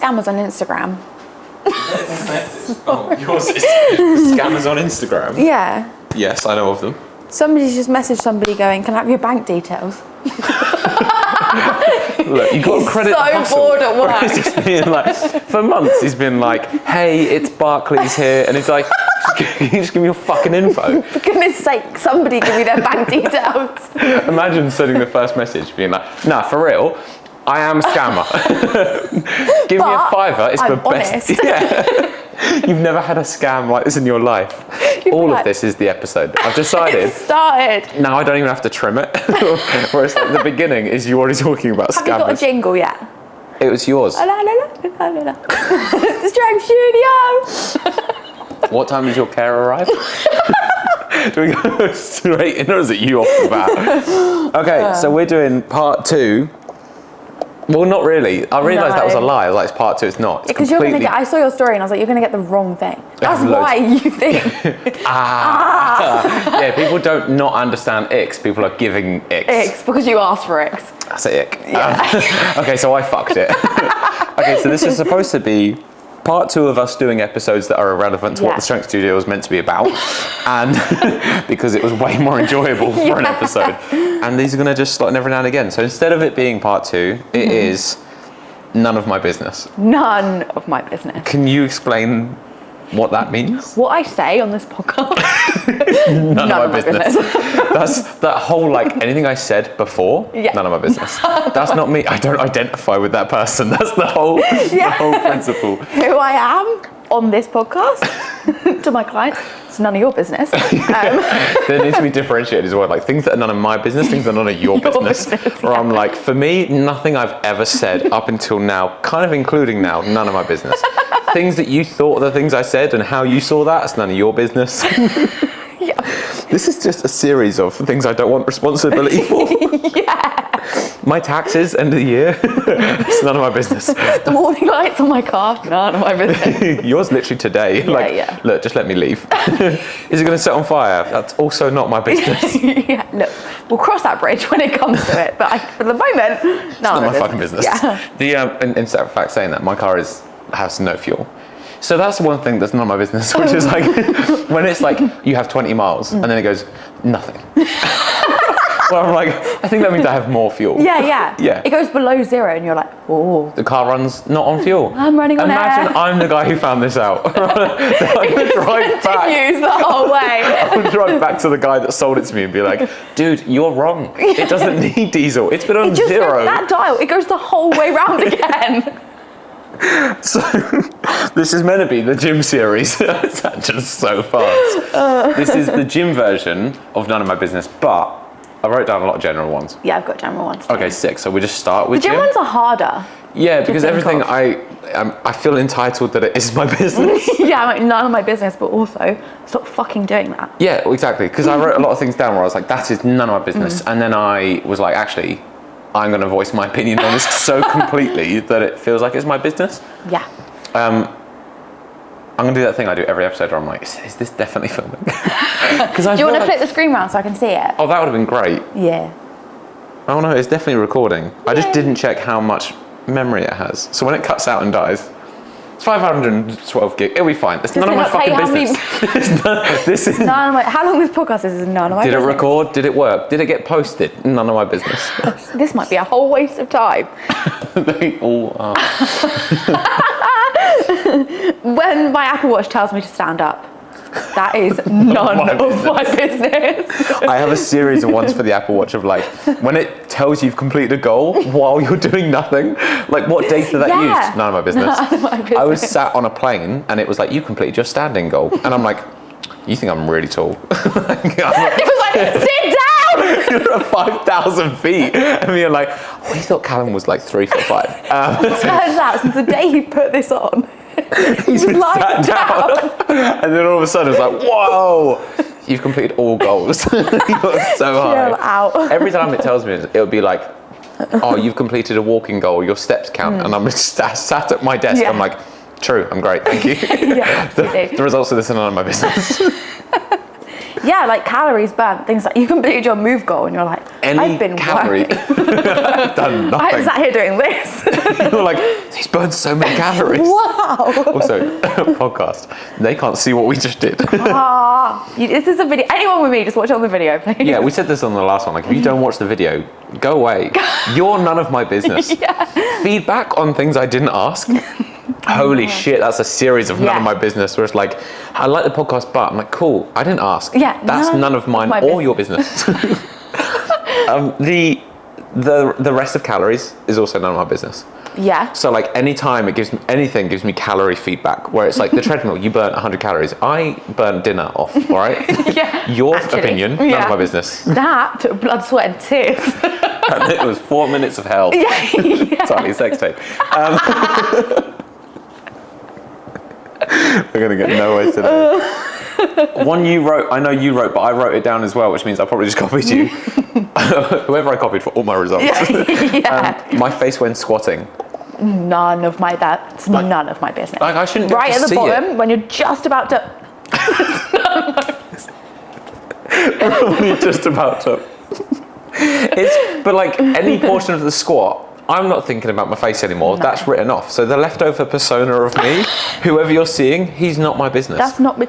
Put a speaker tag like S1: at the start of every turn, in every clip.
S1: scammers on Instagram.
S2: Oh, yours is scammers on Instagram?
S1: Yeah.
S2: Yes, I know of them.
S1: Somebody's just messaged somebody going, can I have your bank details?
S2: Look, you got credit
S1: so
S2: hustle.
S1: bored at work.
S2: He's just being like, for months he's been like, hey, it's Barclays here, and he's like, can you just give me your fucking info?
S1: For goodness sake, somebody give me their bank details.
S2: Imagine sending the first message being like, nah, for real, I am a scammer. Give me a $5, it's
S1: I'm
S2: the best.
S1: honest.
S2: Yeah. You've never had a scam like this in your life. All of this is the episode. I've decided.
S1: It started.
S2: Now I don't even have to trim it. Whereas like the beginning is you already talking about
S1: Have
S2: scammers.
S1: you got a jingle yet?
S2: It was yours.
S1: The Strength Studio.
S2: What time does your care arrive? Do we go straight in or is it you off the bat? Okay, so we're doing part 2. Well, not really. I realised that was a lie. Like, it's part 2, it's not.
S1: Because you're gonna get. I saw your story and I was like, you're gonna get the wrong thing. That's why you think.
S2: Yeah, people don't not understand icks. People are giving icks.
S1: Icks because you asked for icks.
S2: That's an ick.
S1: Yeah.
S2: Okay, so I fucked it. Okay, so this is supposed to be part 2 of us doing episodes that are irrelevant to what the Strength Studio was meant to be about, and because it was way more enjoyable for an episode. And these are going to just slot in every now and again. So instead of it being part 2, it is none of my business.
S1: None of my business.
S2: Can you explain what that means?
S1: What I say on this podcast.
S2: None of my business. That's that whole, like, anything I said before, none of my business. That's not me. I don't identify with that person. That's the whole, the whole principle.
S1: Who I am on this podcast to my clients, it's none of your business.
S2: There needs to be differentiated as well. Like, things that are none of my business, things that are none of your business. Or I'm like, for me, nothing I've ever said up until now, kind of including now, none of my business. Things that you thought the things I said and how you saw that, it's none of your business. This is just a series of things I don't want responsibility for. My taxes, end of the year, it's none of my business.
S1: The warning lights on my car, none of my business.
S2: Yours literally today. Look, just let me leave. Is it going to set on fire? That's also not my business.
S1: Look, we'll cross that bridge when it comes to it, but for the moment,
S2: it's not my fucking business.
S1: Yeah.
S2: Instead of fact saying that, my car has no fuel. So that's one thing that's none of my business, which is like, when it's like, you have 20 miles, and then it goes, nothing. Well, I'm like, I think that means I have more fuel.
S1: Yeah. It goes below 0 and you're like, oh.
S2: The car runs not on fuel.
S1: I'm running on
S2: Imagine
S1: air.
S2: I'm the guy who found this out. I'm going to drive back.
S1: Use the whole way.
S2: I'm going to drive back to the guy that sold it to me and be like, dude, you're wrong. It doesn't need diesel. It's been on 0.
S1: Goes that dial, it goes the whole way round again.
S2: So, this is meant to be the gym series. It's just so fast. This is the gym version of none of my business, but I wrote down a lot of general ones.
S1: Yeah, I've got general ones too.
S2: Okay, sick. So we just start with
S1: the gym ones are harder.
S2: Yeah, because everything I feel entitled that it is my business.
S1: Yeah, I'm like, none of my business, but also stop fucking doing that.
S2: Yeah, well, exactly. Because I wrote a lot of things down where I was like, that is none of my business. And then I was like, actually, I'm going to voice my opinion on this so completely that it feels like it's my business.
S1: Yeah.
S2: I'm going to do that thing I do every episode where I'm like, is this definitely filming?
S1: Do you want to flip the screen around so I can see it?
S2: Oh, that would have been great.
S1: Yeah.
S2: Oh no, it's definitely recording. I just didn't check how much memory it has. So when it cuts out and dies, it's 512 gig. It'll be fine. It's none of my fucking business. This is
S1: none of my. How long this podcast is none of my business.
S2: Did it record? Did it work? Did it get posted? None of my business.
S1: This might be a whole waste of time.
S2: They all are.
S1: When my Apple Watch tells me to stand up, that is none of my business.
S2: I have a series of ones for the Apple Watch of like, when it tells you've completed a goal while you're doing nothing, like what data that used? None of my business.
S1: None of my business.
S2: I was sat on a plane and it was like, you completed your standing goal. And I'm like, you think I'm really tall?
S1: It was like, sit down!
S2: You're at 5,000 feet. And you're like, oh, he thought Callum was like 3'5".
S1: Turns out, since the day he put this on,
S2: he's been sat down. And then all of a sudden it's like, whoa, you've completed all goals. You're so high.
S1: Chill out.
S2: Every time it tells me, it'll be like, oh, you've completed a walking goal, your steps count. And I'm just sat at my desk, I'm like, true, I'm great, thank you. The results of this are none of my business.
S1: Yeah, like calories burnt, things like you completed your move goal and you're like, I've been
S2: calorie.
S1: working.
S2: I've done nothing.
S1: I'm sat here doing this.
S2: You're like, he's burned so many calories.
S1: Wow.
S2: Also, podcast, they can't see what we just did.
S1: This is a video. Anyone with me, just watch it on the video, please.
S2: Yeah, we said this on the last one. Like, if you don't watch the video, go away. You're none of my business. Feedback on things I didn't ask. Holy shit, that's a series of none of my business where it's like, I like the podcast, but I'm like, cool, I didn't ask.
S1: Yeah,
S2: that's none of mine or your business. The rest of calories is also none of my business.
S1: Yeah.
S2: So like anytime anything gives me calorie feedback, where it's like the treadmill, you burnt 100 calories. I burnt dinner off, all right? Your opinion, none of my business.
S1: That took blood, sweat and tears.
S2: And it was 4 minutes of hell. Tiny sex tape. We're going to get nowhere today. One you wrote, I know you wrote, but I wrote it down as well, which means I probably just copied you. Whoever I copied for all my results. My face when squatting.
S1: None of my business.
S2: Like I shouldn't
S1: right
S2: get to
S1: at the
S2: see
S1: bottom
S2: it.
S1: when you're just about to.
S2: We're just about to. But like any portion of the squat, I'm not thinking about my face anymore. No. That's written off. So the leftover persona of me, whoever you're seeing, he's not my business.
S1: That's not me.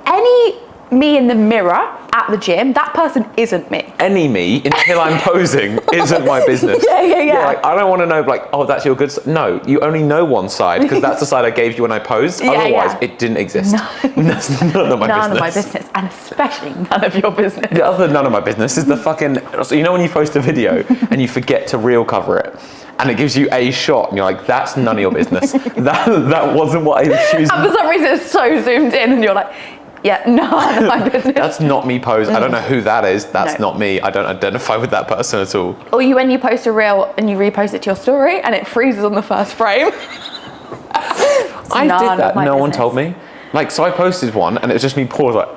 S1: Any me in the mirror at the gym, that person isn't me.
S2: Any me until I'm posing isn't my business.
S1: Yeah.
S2: Like, I don't want to know like, oh, that's your good side. No, you only know one side because that's the side I gave you when I posed. Otherwise, it didn't exist. That's none of my business.
S1: None of my business, and especially none of your business.
S2: The other none of my business is the fucking, so you know when you post a video and you forget to reel cover it? And it gives you a shot, and you're like, that's none of your business. that wasn't what I was choosing.
S1: And for some reason, it's so zoomed in, and you're like, yeah, none of my business.
S2: That's not me pose. I don't know who that is. That's not me. I don't identify with that person at all.
S1: Or when you post a reel and you repost it to your story, and it freezes on the first frame.
S2: I did that. No one told me. Like, so I posted one, and it was just me paused like...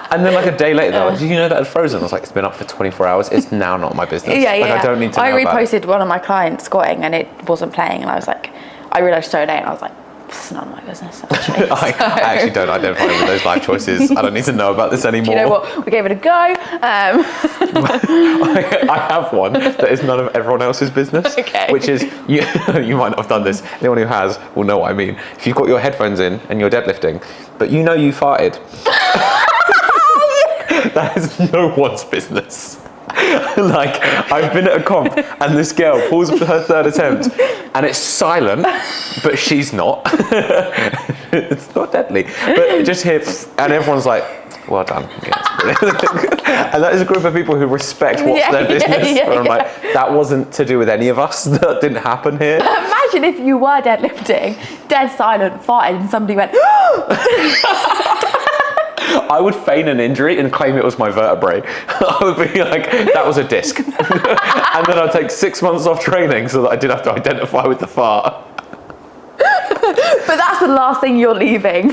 S2: And then like a day later, they're like, did you know that had frozen? I was like, it's been up for 24 hours. It's now not my business. I don't need to know
S1: I reposted one of my clients squatting and it wasn't playing. And I was like, I realised so late and I was like, it's none of my business actually.
S2: I actually don't identify with those life choices. I don't need to know about this anymore.
S1: Do you know what? We gave it a go.
S2: I have one that is none of everyone else's business.
S1: Okay.
S2: Which is, you might not have done this. Anyone who has will know what I mean. If you've got your headphones in and you're deadlifting, but you know you farted. That is no one's business. Like, I've been at a comp and this girl pulls up her third attempt and it's silent, but she's not. It's not deadly. But just here, and everyone's like, well done. Yes, and that is a group of people who respect what's their business. I'm like, that wasn't to do with any of us. That didn't happen here.
S1: Imagine if you were deadlifting, dead silent, farted, and somebody went,
S2: I would feign an injury and claim it was my vertebrae. I would be like, that was a disc. And then I'd take 6 months off training so that I didn't have to identify with the fart.
S1: But that's the last thing you're leaving.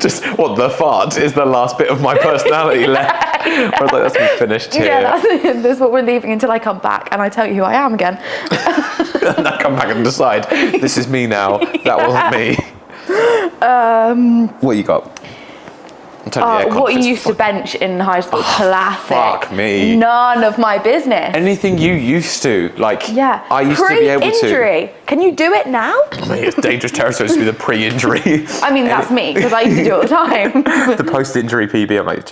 S2: Just what, the fart is the last bit of my personality left. I was like, that's me finished here.
S1: Yeah, that's what we're leaving until I come back and I tell you who I am again.
S2: And I come back and decide, this is me now. That wasn't me. What you got?
S1: What you used to bench in high school, classic.
S2: Fuck me.
S1: None of my business.
S2: Anything you used to, like,
S1: yeah.
S2: I used to be able to.
S1: Pre-injury. Can you do it now?
S2: I mean, it's dangerous territory to be the pre-injury.
S1: I mean, that's me, because I used to do it all the time.
S2: The post-injury PB, I'm like, it's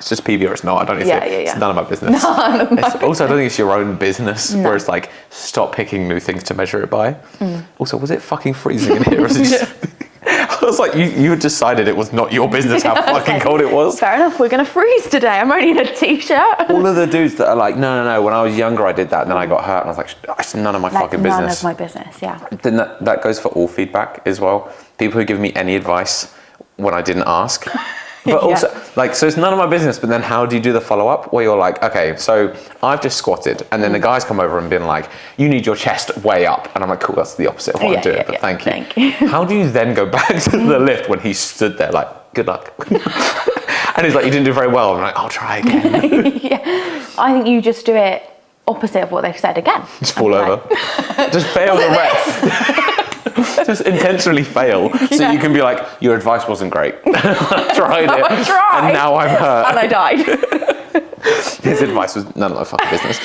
S2: just PB or it's not. I don't need to. It's none of my business. Also, I don't think it's your own business, where it's like, stop picking new things to measure it by. Also, was it fucking freezing in here? Or was it just... I was like, you decided it was not your business how fucking cold it was.
S1: Fair enough, we're going to freeze today. I'm only in a t-shirt.
S2: All of the dudes that are like, no, when I was younger I did that and then I got hurt and I was like, it's none of my fucking business.
S1: None of my business, yeah.
S2: Then that goes for all feedback as well. People who give me any advice when I didn't ask. But also, like, so it's none of my business, but then how do you do the follow-up? Where you're like, okay, so I've just squatted, and then the guys come over and been like, you need your chest way up. And I'm like, cool, that's the opposite of what I'm doing, but thank you. How do you then go back to the lift when he stood there like, good luck? And he's like, you didn't do very well. I'm like, I'll try again.
S1: I think you just do it opposite of what they've said again.
S2: Just fall over. Just fail the rep. Just intentionally fail, so you can be like, your advice wasn't great. I tried it, and now I'm hurt.
S1: And I died.
S2: His advice was none of my fucking business.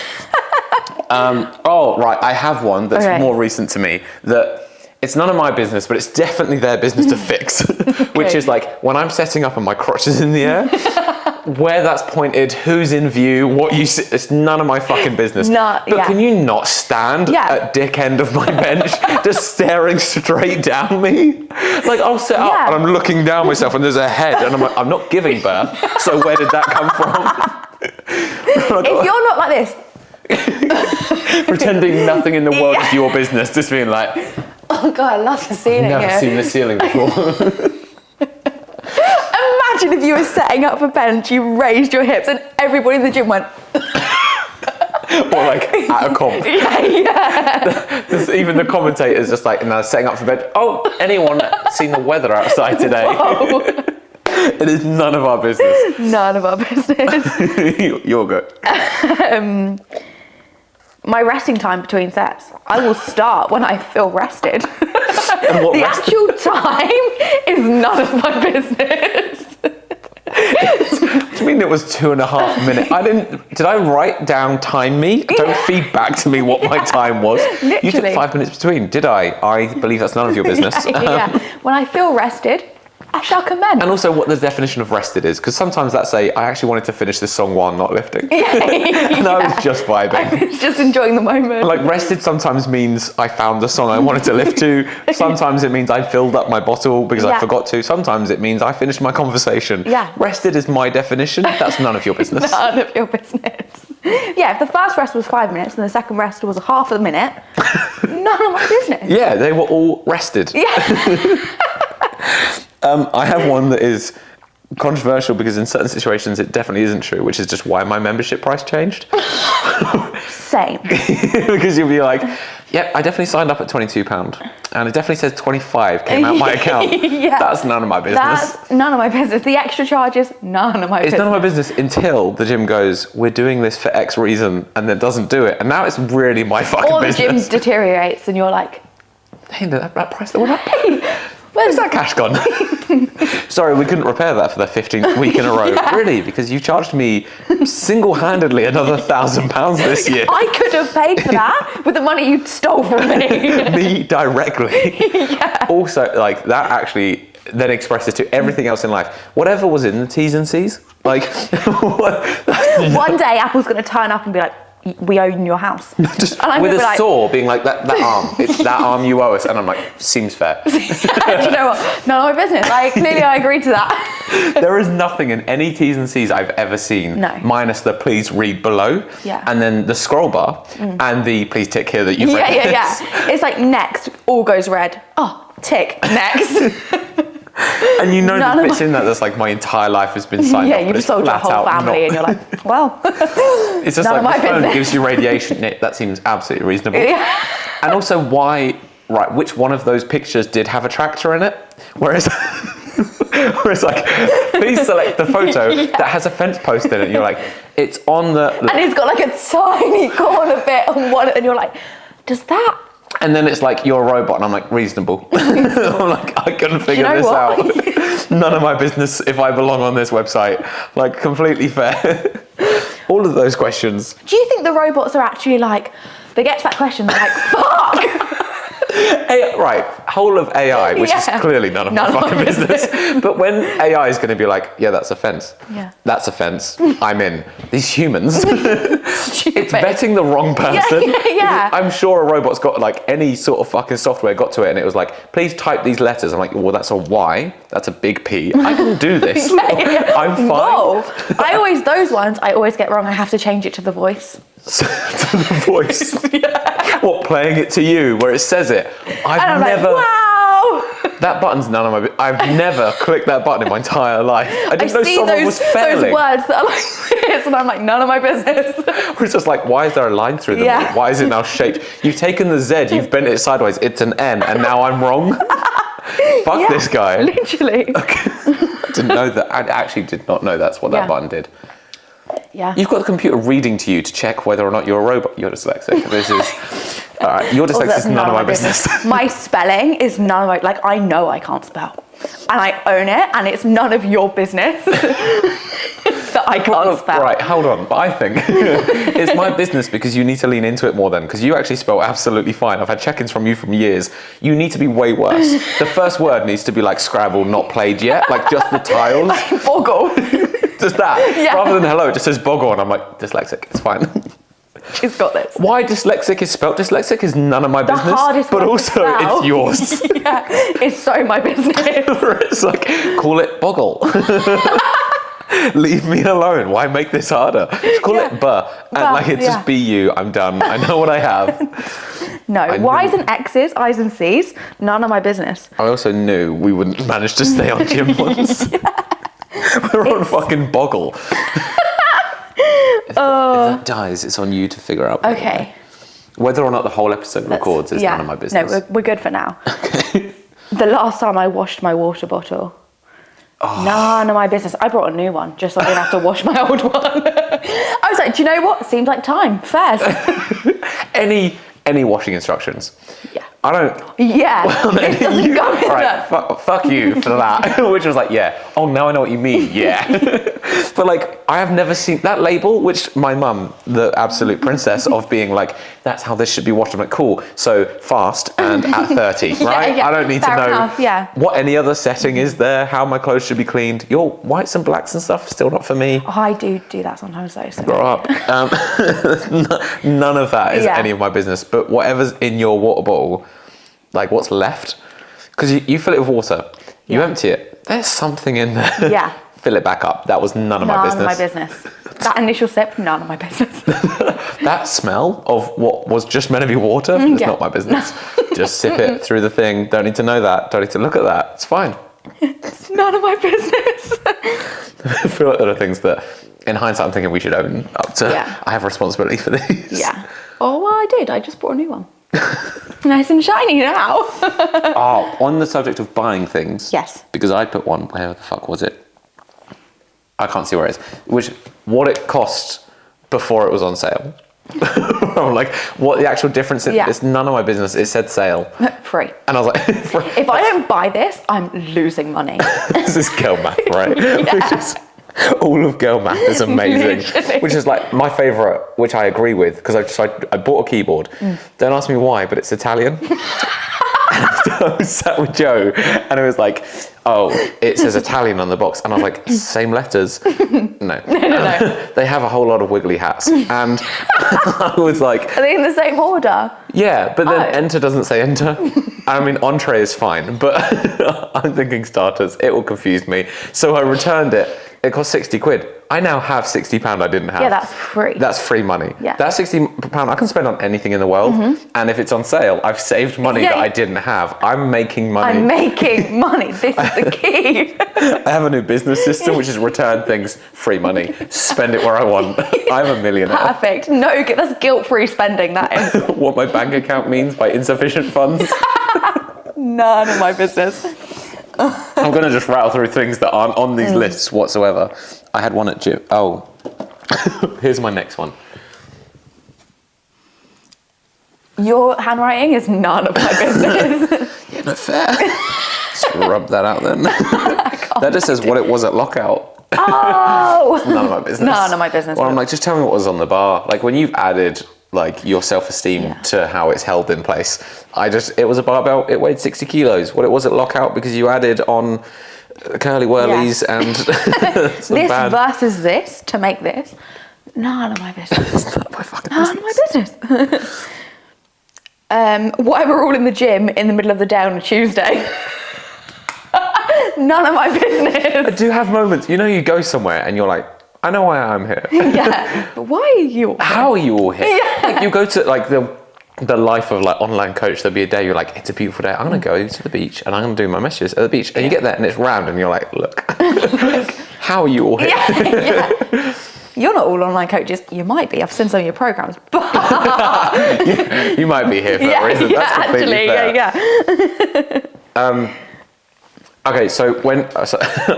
S2: Right, I have one that's more recent to me that it's none of my business, but it's definitely their business to fix, which is like when I'm setting up and my crotch is in the air, where that's pointed, who's in view, what you see, it's none of my fucking business. Can you not stand at dick end of my bench just staring straight down me? Like I'll sit up and I'm looking down myself and there's a head and I'm like, I'm not giving birth, so where did that come from?
S1: If you're not like this,
S2: pretending nothing in the world is your business, just being like,
S1: oh God, I love the ceiling.
S2: Never seen the ceiling before.
S1: Imagine if you were setting up a bench, you raised your hips and everybody in the gym went.
S2: Or like at a comp. Even the commentators just like, now setting up for bed. Oh, anyone seen the weather outside today? It is none of our business.
S1: None of our business.
S2: You're good.
S1: My resting time between sets, I will start when I feel rested. The actual time is none of my business.
S2: Do you mean it was 2.5 minutes? Did I write down time me? Don't feed back to me what my time was.
S1: Literally.
S2: You took 5 minutes between, did I? I believe that's none of your business.
S1: When I feel rested, I shall commence.
S2: And also what the definition of rested is, because sometimes that's I actually wanted to finish this song while not lifting. And I was just vibing.
S1: I was just enjoying the moment.
S2: Like rested sometimes means I found the song I wanted to lift to. Sometimes it means I filled up my bottle because I forgot to. Sometimes it means I finished my conversation. Rested is my definition. That's none of your business.
S1: None of your business. Yeah, if the first rest was 5 minutes and the second rest was half a minute, none of my business.
S2: Yeah, they were all rested. I have one that is controversial because in certain situations it definitely isn't true, which is just why my membership price changed.
S1: Same.
S2: Because you'll be like, yep, I definitely signed up at £22 and it definitely says 25 came out my account. That's none of my business.
S1: That's none of my business. The extra charges, none of my business.
S2: It's none of my business until the gym goes, we're doing this for X reason, and then doesn't do it. And now it's really my fucking business.
S1: Or the gym deteriorates and you're like,
S2: hey, that price that we're not paying. Where's that cash gone? Sorry, we couldn't repair that for the 15th week in a row. Really? Because you charged me single-handedly another £1,000 this year.
S1: I could have paid for that with the money you stole from me.
S2: Me directly. Also, like, that actually then expresses to everything else in life. Whatever was in the T's and C's. Like,
S1: one day Apple's going to turn up and be like, we own your house.
S2: Just with a saw being like, that arm, it's that arm you owe us. And I'm like, seems fair.
S1: Do you know what? None of my business. Like, clearly I agree to that.
S2: There is nothing in any T's and C's I've ever seen, minus the please read below, and then the scroll bar, and the please tick here that you've read this.
S1: It's like next, all goes red. Oh, tick, next.
S2: And you know the bits in that's like my entire life has been signed up.
S1: Yeah, you've sold your whole family and you're like, well,
S2: it's just like the phone gives you radiation. That seems absolutely reasonable. And also which one of those pictures did have a tractor in it? Whereas like, please select the photo that has a fence post in it. And you're like, it's on the...
S1: And it's got like a tiny corner bit on one, and you're like, does that...
S2: And then it's like, you're a robot, and I'm like, reasonable. I'm like, I couldn't figure this out. None of my business if I belong on this website. Like, completely fair. All of those questions.
S1: Do you think the robots are actually like, they get to that question, they're like, fuck!
S2: Whole of AI, which is clearly none of my fucking business. But when AI is going to be like, yeah, that's a fence. That's a fence. I'm in. These humans. It's vetting the wrong person. I'm sure a robot's got like any sort of fucking software got to it and it was like, please type these letters. I'm like, well, that's a Y. That's a big P. I can do this. I'm fine.
S1: Whoa. Those ones I always get wrong. I have to change it to the voice.
S2: To the voice. What, playing it to you where it says it? I've never.
S1: Like, wow.
S2: That button's none of my. I've never clicked that button in my entire life. I didn't know someone was failing.
S1: Those words that are like this, and I'm like, none of my business.
S2: It's just like, why is there a line through the middle? Why is it now shaped? You've taken the Z, you've bent it sideways. It's an N, and now I'm wrong. Fuck this guy.
S1: Literally.
S2: Okay. I didn't know that. I actually did not know that's what that button did.
S1: Yeah.
S2: You've got the computer reading to you to check whether or not you're a robot. You're dyslexic. This is... All right, your dyslexia is none of my business.
S1: My spelling is none of my... Like, I know I can't spell. And I own it, and it's none of your business. that I can't spell.
S2: Right, hold on. But I think it's my business because you need to lean into it more then, because you actually spell absolutely fine. I've had check-ins from you from years. You need to be way worse. The first word needs to be like Scrabble, not played yet, like just the tiles.
S1: Boggle.
S2: Just that. Yeah. Rather than hello, it just says boggle, and I'm like, dyslexic, it's fine.
S1: She's got this.
S2: Why dyslexic is spelled dyslexic is none of my business.
S1: Hardest
S2: but also it's yours.
S1: Yeah, it's so my business.
S2: It's like, call it boggle. Leave me alone. Why make this harder? Just call it buh. And like it's just BU. I'm done. I know what I have.
S1: No, Y's and X's, I's and C's, none of my business.
S2: I also knew we wouldn't manage to stay on gym once. We're on fucking boggle. If that dies, it's on you to figure out.
S1: Okay.
S2: Whether or not the whole episode records is none of my business.
S1: No, we're good for now.
S2: Okay.
S1: The last time I washed my water bottle, none of my business. I brought a new one just so I didn't have to wash my old one. I was like, do you know what? Seems like time. Fairs. Any washing instructions? Yeah. I don't. Yeah. Well, it doesn't go in
S2: right, fuck you for that. Which was like, yeah. Oh, now I know what you mean. Yeah. But like, I have never seen that label, which my mum, the absolute princess of being like, that's how this should be washed. I'm like, cool. So fast and at 30, right? Yeah. I don't need to know what any other setting is there, how my clothes should be cleaned. Your whites and blacks and stuff, still not for me.
S1: Oh, I do that sometimes though. So.
S2: Grow up. None of that is any of my business. But whatever's in your water bottle, like what's left, because you fill it with water, you empty it, there's something in there. Yeah. Fill it back up. That was none of my business. None of my business. That initial sip, none of my business. That smell of what was just meant to be water is not my business. Just sip it through the thing. Don't need to know that. Don't need to look at that. It's fine. It's none of my business. I feel like there are things that, in hindsight, I'm thinking we should own up to. Yeah. I have responsibility for these. Yeah. Oh, well, I did. I just bought a new one. Nice and shiny now. Oh, on the subject of buying things. Yes. Because I put one, where the fuck was it? I can't see where it is. What it cost before it was on sale. Like, what the actual difference is. It's none of my business. It said sale. Free. And I was like, if I don't buy this, I'm losing money. This is girl math, right? Yeah. All of girl math is amazing. Literally. Which is like my favourite, which I agree with, because I bought a keyboard. Don't ask me why, but it's Italian. I was sat with Joe and it was like, oh, it says Italian on the box. And I was like, same letters. No. They have a whole lot of wiggly hats. And I was like... Are they in the same order? Yeah, but then enter doesn't say enter. I mean, entree is fine, but I'm thinking starters. It will confuse me. So I returned it. It cost 60 quid. I now have £60 I didn't have. Yeah, that's free. That's free money. Yeah. That £60 I can spend on anything in the world. And if it's on sale, I've saved money that I didn't have. I'm making money. I'm making money. This is the key. I have a new business system, which is return things, free money. Spend it where I want. I'm a millionaire. Perfect. No, that's guilt-free spending, that is. What my bank account means by insufficient funds. None of my business. I'm going to just rattle through things that aren't on these lists whatsoever. I had one at gym. Oh, here's my next one. Your handwriting is none of my business. Yeah, not fair. Just rub that out then. That just says what it was at lockout. Oh! None of my business. None of my business. Well, I'm like, just tell me what was on the bar. Like when you've added like your self-esteem to how it's held in place. It was a barbell, it weighed 60 kilos. What it was at lockout because you added on curly whirlies and this versus this to make this. None of my business. It's not my fucking business. None of my business. Why we're all in the gym in the middle of the day on a Tuesday. None of my business. I do have moments, you go somewhere and you're like, I know why I'm here. Yeah, but why are you all here? How are you all here? Yeah. Like you go to like the life of like online coach, there'll be a day you're like, it's a beautiful day, I'm gonna go to the beach and I'm gonna do my messages at the beach. And you get there and it's round and you're like, look, how are you all here? Yeah. You're not all online coaches. You might be. I've seen some of your programs. But you might be here for that reason. That's completely fair. Yeah. Okay, so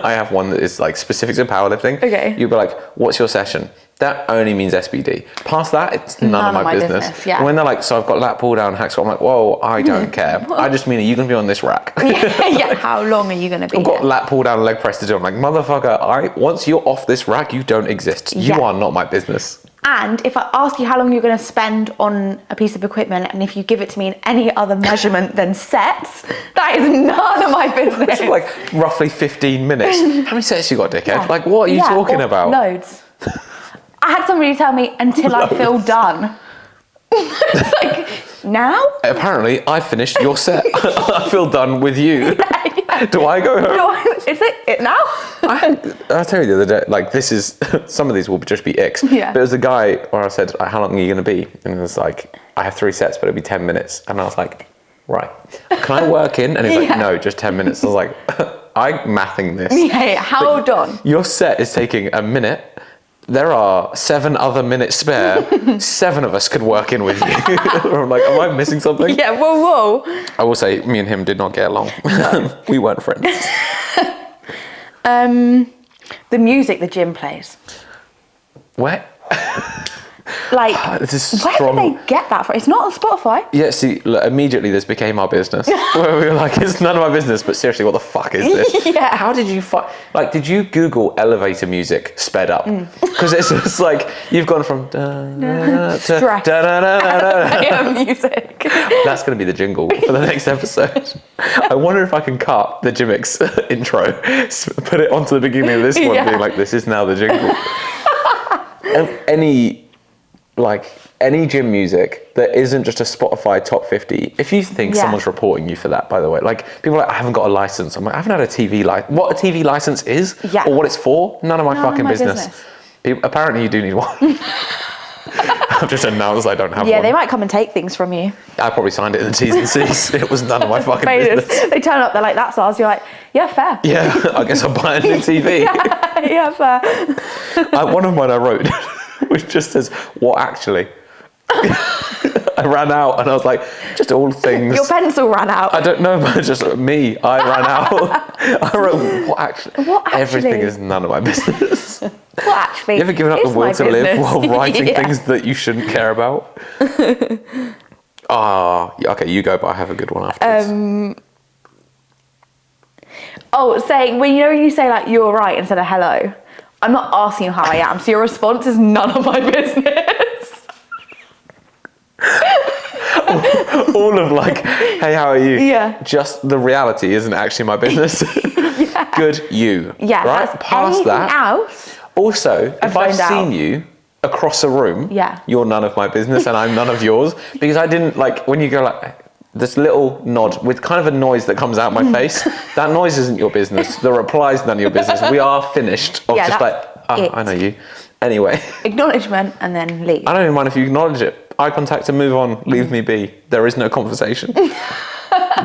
S2: I have one that is like specific to powerlifting.
S1: Okay.
S2: You'll be like, what's your session? That only means SBD. Past that, it's none of my business.
S1: Yeah.
S2: And when they're like, so I've got lat pull down, hack squat, I'm like, whoa, I don't care. I just mean, are you going to be on this rack?
S1: Yeah, how long are you going to be
S2: I've got lat pull down, leg press to do. I'm like, motherfucker, once you're off this rack, you don't exist. You are not my business.
S1: And if I ask you how long you're going to spend on a piece of equipment, and if you give it to me in any other measurement than sets, that is none of my business.
S2: It's like roughly 15 minutes. How many sets you got, dickhead? Yeah. Like, what are you talking about?
S1: Loads. I had somebody tell me until I feel done. It's like, now?
S2: Apparently, I finished your set. I feel done with you. Yeah. Do I go home?
S1: Is it now?
S2: I'll tell you the other day, like, this is, some of these will just be icks.
S1: Yeah.
S2: But it was a guy where I said, how long are you going to be? And it was like, I have 3 sets, but it'll be 10 minutes. And I was like, right. Can I work in? And he's like, no, just 10 minutes. I was like, I'm mathing this.
S1: Yeah, hold on.
S2: Your set is taking a minute. There are 7 other minutes spare. 7 of us could work in with you. I'm like, am I missing something?
S1: Yeah, whoa.
S2: I will say, me and him did not get along. No. We weren't friends.
S1: The music the gym plays.
S2: What?
S1: Like,
S2: this is
S1: where
S2: strong.
S1: did they get that from? It's not on Spotify.
S2: Yeah, see, look, immediately this became our business. Where we were like, it's none of our business, but seriously, what the fuck is this?
S1: Yeah.
S2: How did you did you Google elevator music sped up? Because it's just like, you've gone from to
S1: music.
S2: That's going to be the jingle for the next episode. I wonder if I can cut the Jimmix intro, put it onto the beginning of this one, being like, this is now the jingle. Any gym music that isn't just a Spotify top 50, if you think someone's reporting you for that, by the way, like, people are like, I haven't got a license. I'm like, I haven't had a TV license. What a TV license is or what it's for, none of my fucking business. People, apparently you do need one. I've just announced I don't have one.
S1: Yeah, they might come and take things from you.
S2: I probably signed it in the T's and C's. It was none of my fucking business.
S1: They turn up, they're like, that's ours. You're like, yeah, fair.
S2: Yeah, I guess I'll buy a new TV.
S1: yeah, fair.
S2: One of mine I wrote, which just says, what actually? I ran out and I was like, just all things.
S1: Your pencil ran out.
S2: I don't know, but just me. I ran out. I wrote, what actually? Everything is none of my business.
S1: What actually?
S2: You ever given up the will to live while writing things that you shouldn't care about? Okay, you go, but I have a good one afterwards.
S1: Saying, when you say like, you're right instead of hello, I'm not asking you how I am, so your response is none of my business. All of like, hey, how are you? Yeah.
S2: Just the reality isn't actually my business.
S1: Yeah.
S2: Good you.
S1: Yeah.
S2: Right? Past that.
S1: Else,
S2: also, if I've seen you across a room, you're none of my business and I'm none of yours. Because I didn't like, when you go like, this little nod with kind of a noise that comes out my face, that noise isn't your business. The reply's none of your business. We are finished. I know you. Anyway.
S1: Acknowledgement and then leave.
S2: I don't even mind if you acknowledge it. Eye contact and move on. Leave me be. There is no conversation.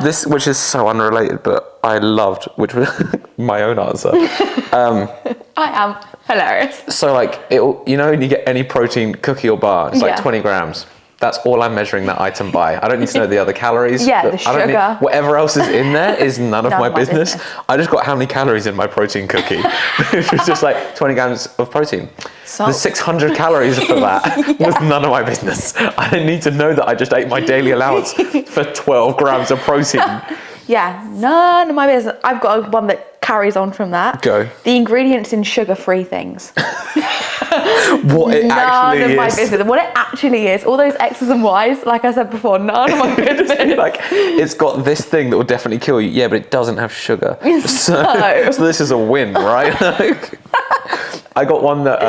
S2: This, which is so unrelated, but I loved, which was my own answer.
S1: I am hilarious.
S2: So like, when you get any protein cookie or bar, it's like 20 grams. That's all I'm measuring that item by. I don't need to know the other calories.
S1: Yeah, the sugar.
S2: Whatever else is in there is none of my business. I just got how many calories in my protein cookie. Which was just like 20 grams of protein. The 600 calories for that was none of my business. I didn't need to know that I just ate my daily allowance for 12 grams of protein. Yeah,
S1: none of my business. I've got one that carries on from that.
S2: Go.
S1: The ingredients in sugar-free things.
S2: What it actually is.
S1: None of my business. What it actually is. All those X's and Y's, like I said before, none of my business.
S2: Like, it's got this thing that will definitely kill you. Yeah, but it doesn't have sugar. So this is a win, right? I got one that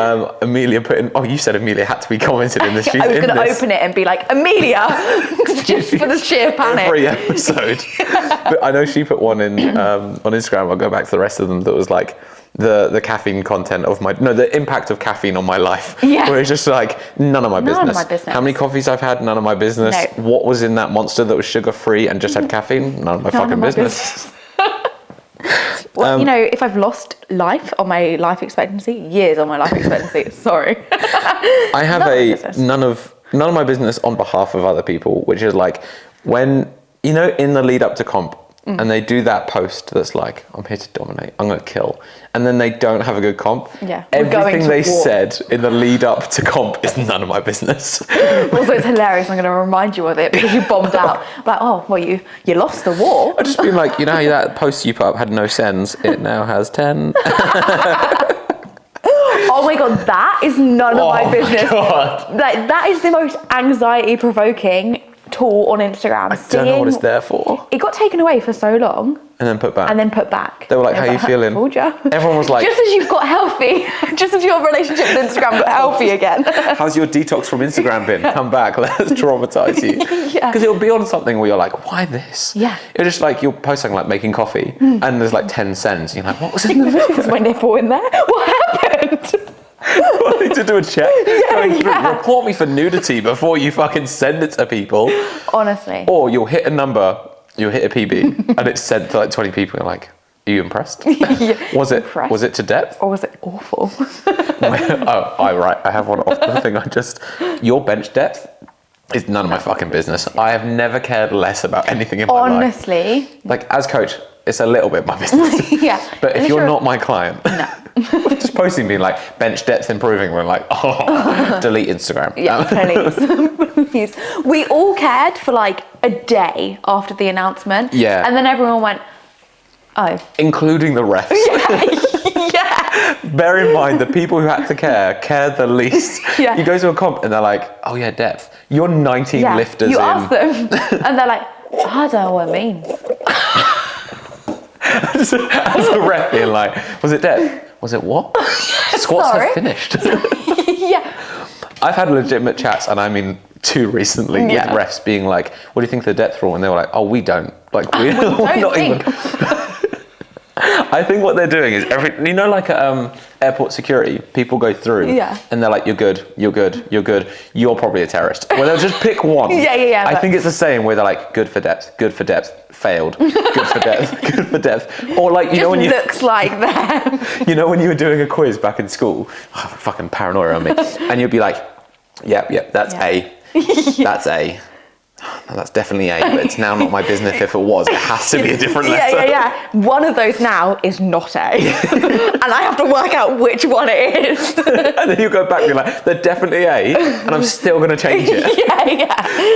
S2: Amelia put in. Oh, you said Amelia had to be commented in this.
S1: I was going to open it and be like, Amelia, just for the sheer panic.
S2: Every episode. But I know she put one in on Instagram. I'll go back to the rest of them. That was like the caffeine content of the impact of caffeine on my life. Yeah. Where it's just like, none of my business.
S1: None of my business.
S2: How many coffees I've had, none of my business. No. What was in that monster that was sugar free and just had caffeine, none of my fucking business.
S1: Well, if I've lost life on my life expectancy, years on my life expectancy, sorry.
S2: I have none of my business on behalf of other people, which is like when, in the lead up to comp, and they do that post that's like, I'm here to dominate, I'm going to kill, and then they don't have a good comp, everything they said in the lead up to comp is none of my business.
S1: Also, it's hilarious. I'm going to remind you of it because you bombed out. Like, oh, well, you lost the war.
S2: I've just been like, you know how that post you put up had no sends? It now has 10.
S1: Oh my God, that is none of my business.
S2: God.
S1: Like, that is the most anxiety provoking tool on Instagram.
S2: I don't know what it's there for.
S1: It got taken away for so long.
S2: And then put back.
S1: They
S2: were like, how you feeling?
S1: Told ya.
S2: Everyone was like...
S1: Just as you've got healthy, just as your relationship with Instagram got healthy again.
S2: How's your detox from Instagram been? Come back, let's traumatize you. Because it'll be on something where you're like, why this?
S1: Yeah.
S2: It's just like, you're posting like making coffee and there's like 10 cents. And you're like, what was in the video?
S1: Was my nipple in there? What happened?
S2: I need to do a check. Report me for nudity before you fucking send it to people.
S1: Honestly.
S2: Or you'll hit a number, you'll hit a PB, and it's sent to like 20 people. And you're like, are you impressed? Was it to depth?
S1: Or was it awful?
S2: I have one off the thing. Your bench depth is none of my fucking business. I have never cared less about anything in my life.
S1: Honestly.
S2: Like, as coach, it's a little bit my business. But if you're not my client...
S1: No.
S2: Just posting being like, bench depth improving, we're like, delete Instagram.
S1: Yeah, please. We all cared for like a day after the announcement.
S2: Yeah.
S1: And then everyone went, oh.
S2: Including the refs.
S1: Yeah.
S2: Bear in mind, the people who had to cared the least.
S1: Yeah.
S2: You go to a comp and they're like, oh yeah, depth. You're 19 lifters
S1: you
S2: in.
S1: ask them and they're like, I don't know what it means.
S2: As a ref being like, was it depth? Was it what? Squats have finished.
S1: Yeah.
S2: I've had legitimate chats, and I mean two recently, with refs being like, what do you think of the depth rule? And they were like, oh, we don't. Like, we're not even... I think what they're doing is like airport security, people go through and they're like, you're good, you're probably a terrorist. Well, they'll just pick one. I think it's the same where they're like, good for depth, failed, good for depth. Or like, you know when you...
S1: looks like them.
S2: You know when you were doing a quiz back in school, fucking paranoia on me, and you'd be like, yep, that's A, that's A. No, that's definitely A, but it's now not my business if it was. It has to be a different letter.
S1: Yeah. One of those now is not A. And I have to work out which one it is.
S2: And then you go back and you're like, they're definitely A, and I'm still going to change it.
S1: Yeah.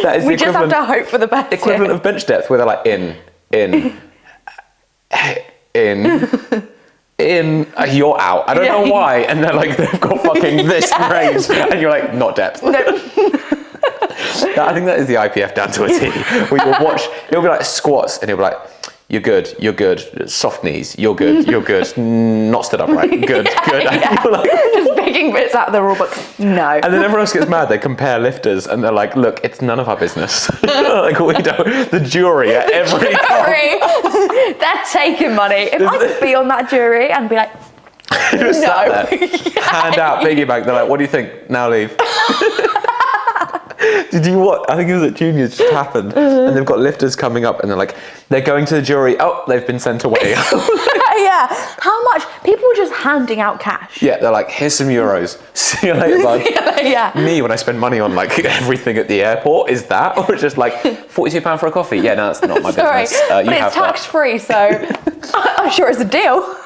S2: That is
S1: we just have to hope for the best.
S2: Equivalent of bench depth, where they're like, in, you're out. I don't know why. And they're like, they've got fucking this range. And you're like, not depth. I think that is the IPF down to a T. Where you'll watch, it'll be like squats, and it'll be like, you're good, soft knees, you're good, not stood upright, good. And you're like,
S1: just picking bits out of the rule book. No.
S2: And then everyone else gets mad, they compare lifters, and they're like, look, it's none of our business. Like, we don't, the jury at every
S1: they're taking money. If I could be on that jury and be like, no.
S2: Hand out piggy bank, they're like, what do you think? Now leave. Did you what? I think it was at juniors just happened, and they've got lifters coming up, and they're going to the jury. Oh, they've been sent away.
S1: Yeah. How much? People were just handing out cash.
S2: Yeah, they're like, here's some euros. See you later, bud.
S1: Yeah.
S2: Me, when I spend money on like everything at the airport, is that, or just like £42 for a coffee? Yeah, no, that's not my business.
S1: But it's tax free, so I'm sure it's a deal.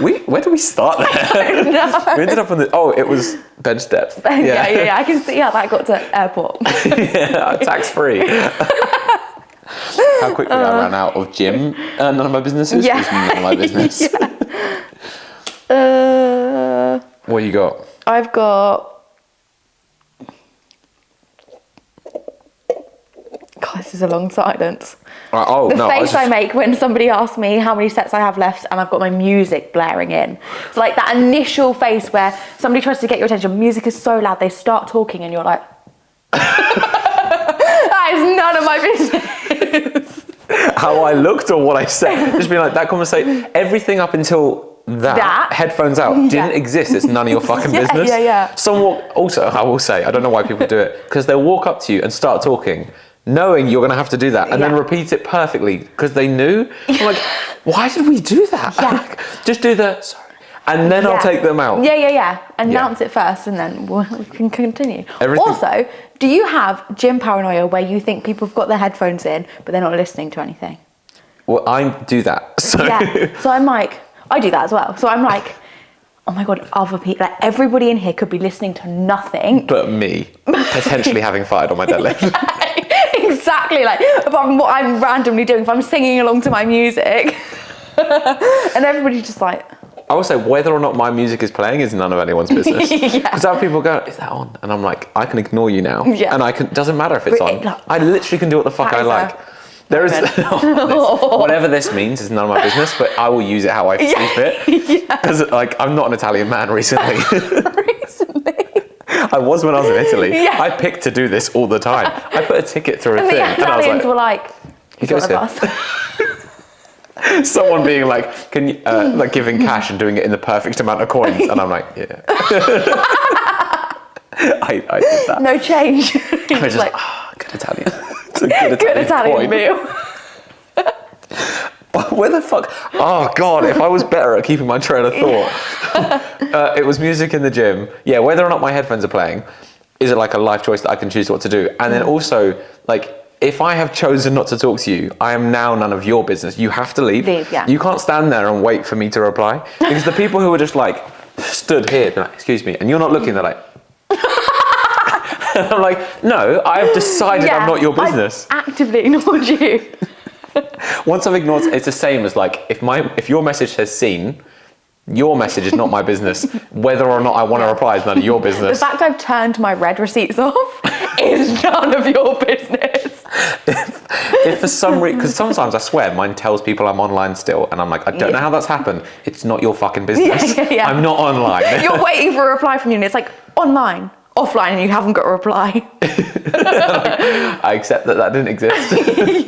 S2: Where do we start there? We ended up on it was bench depth.
S1: Yeah, I can see how that got to airport.
S2: Yeah, tax free. How quickly I ran out of gym. None of my businesses.
S1: Yeah.
S2: It's none of my business. What you got?
S1: I've got... God, this is a long silence. The face I make when somebody asks me how many sets I have left and I've got my music blaring in. It's like that initial face where somebody tries to get your attention. Music is so loud, they start talking and you're like... That is none of my business.
S2: How I looked or what I said. Just being like, that conversation, everything up until that headphones out, didn't exist. It's none of your fucking business.
S1: Yeah.
S2: Also, I will say, I don't know why people do it, because they'll walk up to you and start talking, knowing you're going to have to do that, and then repeat it perfectly because they knew. I'm like, why did we do that?
S1: Yeah.
S2: Just do the sorry. And then I'll take them out.
S1: Yeah. Announce it first and then we can continue. Also, do you have gym paranoia where you think people have got their headphones in, but they're not listening to anything?
S2: Well, I do that. So.
S1: Yeah. So I'm like, I do that as well. So I'm like, oh my God, other people, like everybody in here could be listening to nothing.
S2: But me, potentially having fired on my deadlift.
S1: Exactly, like apart from what I'm randomly doing, if I'm singing along to my music. And everybody's just like...
S2: I will say, whether or not my music is playing is none of anyone's business. Because I have people go, is that on? And I'm like, I can ignore you now. Yeah. And doesn't matter if it's on. I literally can do what the fuck I like. There is whatever this means is none of my business, but I will use it how I see fit. Because like I'm not an Italian man recently. I was when I was in Italy. Yeah. I picked to do this all the time. I put a ticket through a thing,
S1: and I was like, were like,
S2: he goes here. Someone being like, can you like giving cash and doing it in the perfect amount of coins, and I'm like, yeah. I did that.
S1: No change.
S2: I was just like, good Italian. Good
S1: Italian meal.
S2: Where the fuck? Oh God, if I was better at keeping my train of thought. It was music in the gym. Yeah, whether or not my headphones are playing, is it like a life choice that I can choose what to do? And then also, like, if I have chosen not to talk to you, I am now none of your business. You have to leave.
S1: Yeah.
S2: You can't stand there and wait for me to reply. Because the people who are just like, stood here, they're like, excuse me, and you're not looking, they're like, I'm like, no, I've decided I'm not your business.
S1: I've actively ignored you.
S2: Once I've ignored, it's the same as like, if your message says seen, your message is not my business. Whether or not I want to reply is none of your business.
S1: The fact I've turned my red receipts off is none of your business.
S2: If for some reason, because sometimes I swear mine tells people I'm online still, and I'm like, I don't know how that's happened. It's not your fucking business. Yeah. I'm not online.
S1: You're waiting for a reply from you, and it's like online, offline, and you haven't got a reply.
S2: I accept that didn't exist.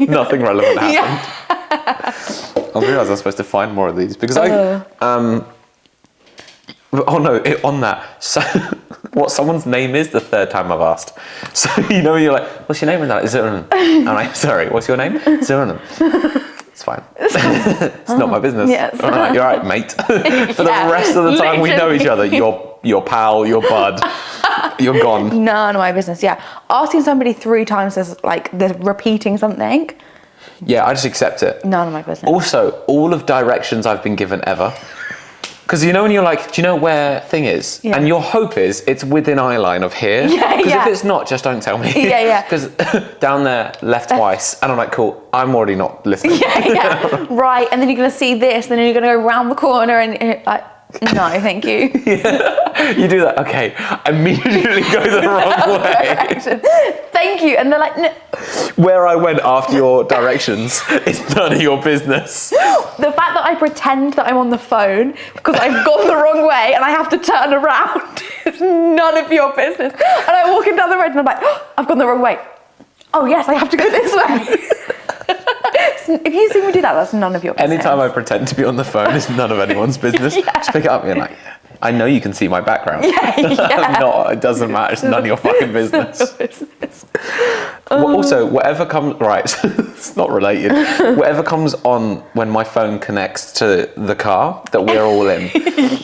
S2: Nothing relevant happened. I realise I'm supposed to find more of these because on that. So, what someone's name is the third time I've asked. So you're like, what's your name? And is it? I'm like, sorry, what's your name? It's fine. It's not my business. Yes. Like, you're right, mate. For the rest of the time we know each other, your pal, your bud. You're gone.
S1: None of my business. Yeah, asking somebody 3 times is like they're repeating something.
S2: Yeah, I just accept it.
S1: None of my business.
S2: Also, all of directions I've been given ever. Because when you're like, do you know where thing is? Yeah. And your hope is it's within eye line of here. Because if it's not, just don't tell me.
S1: Yeah.
S2: Because down there, left twice. And I'm like, cool, I'm already not listening.
S1: Yeah. Right, and then you're going to see this, then you're going to go around the corner and like, no, thank you.
S2: Yeah. You do that, okay. Immediately go the wrong way.
S1: Thank you. And they're like, no.
S2: Where I went after your directions is none of your business.
S1: The fact that I pretend that I'm on the phone because I've gone the wrong way and I have to turn around is none of your business. And I'm walking down the road and I'm like, oh, I've gone the wrong way. Oh yes, I have to go this way. If you see me do that, that's none of your business.
S2: Anytime I pretend to be on the phone is none of anyone's business. Just pick it up and you're like, I know you can see my background. I'm not, it doesn't matter, it's none of your fucking business. Also, whatever comes, right, it's not related. Whatever comes on when my phone connects to the car that we're all in.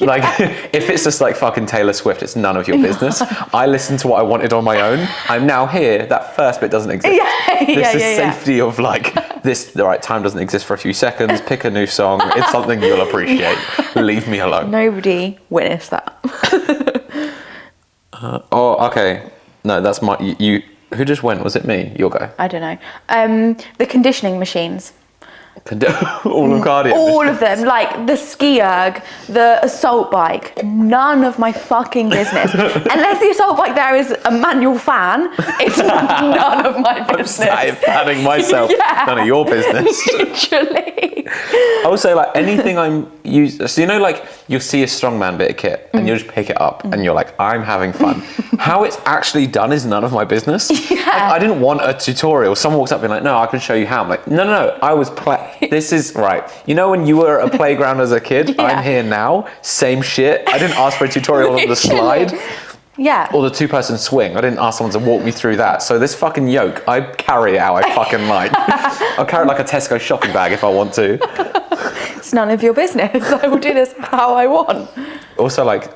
S2: Like, if it's just like fucking Taylor Swift, it's none of your business. I listened to what I wanted on my own. I'm now here, that first bit doesn't exist. This is safety of like, the right time doesn't exist for a few seconds, pick a new song, it's something you'll appreciate. Leave me alone.
S1: Nobody witnessed that.
S2: Okay. No, that's my, you, who just went? Was it me? Your guy?
S1: I don't know. The conditioning machines.
S2: All of cardio.
S1: All of them, like the ski erg, the assault bike, none of my fucking business. Unless the assault bike there is a manual fan, it's none of my business.
S2: I'm sat fanning myself. None of your business.
S1: Literally.
S2: I would say like anything I'm using. So like you'll see a strongman bit of kit and you'll just pick it up and you're like, I'm having fun. How it's actually done is none of my business. Like, I didn't want a tutorial. Someone walks up and like, no, I can show you how. I'm like, no. I was this is right. When you were at a playground as a kid, I'm here now. Same shit. I didn't ask for a tutorial on the slide.
S1: Yeah.
S2: Or the 2-person swing. I didn't ask someone to walk me through that. So this fucking yoke, I carry it how I fucking like. I'll carry it like a Tesco shopping bag if I want to.
S1: It's none of your business. I will do this how I want.
S2: Also, like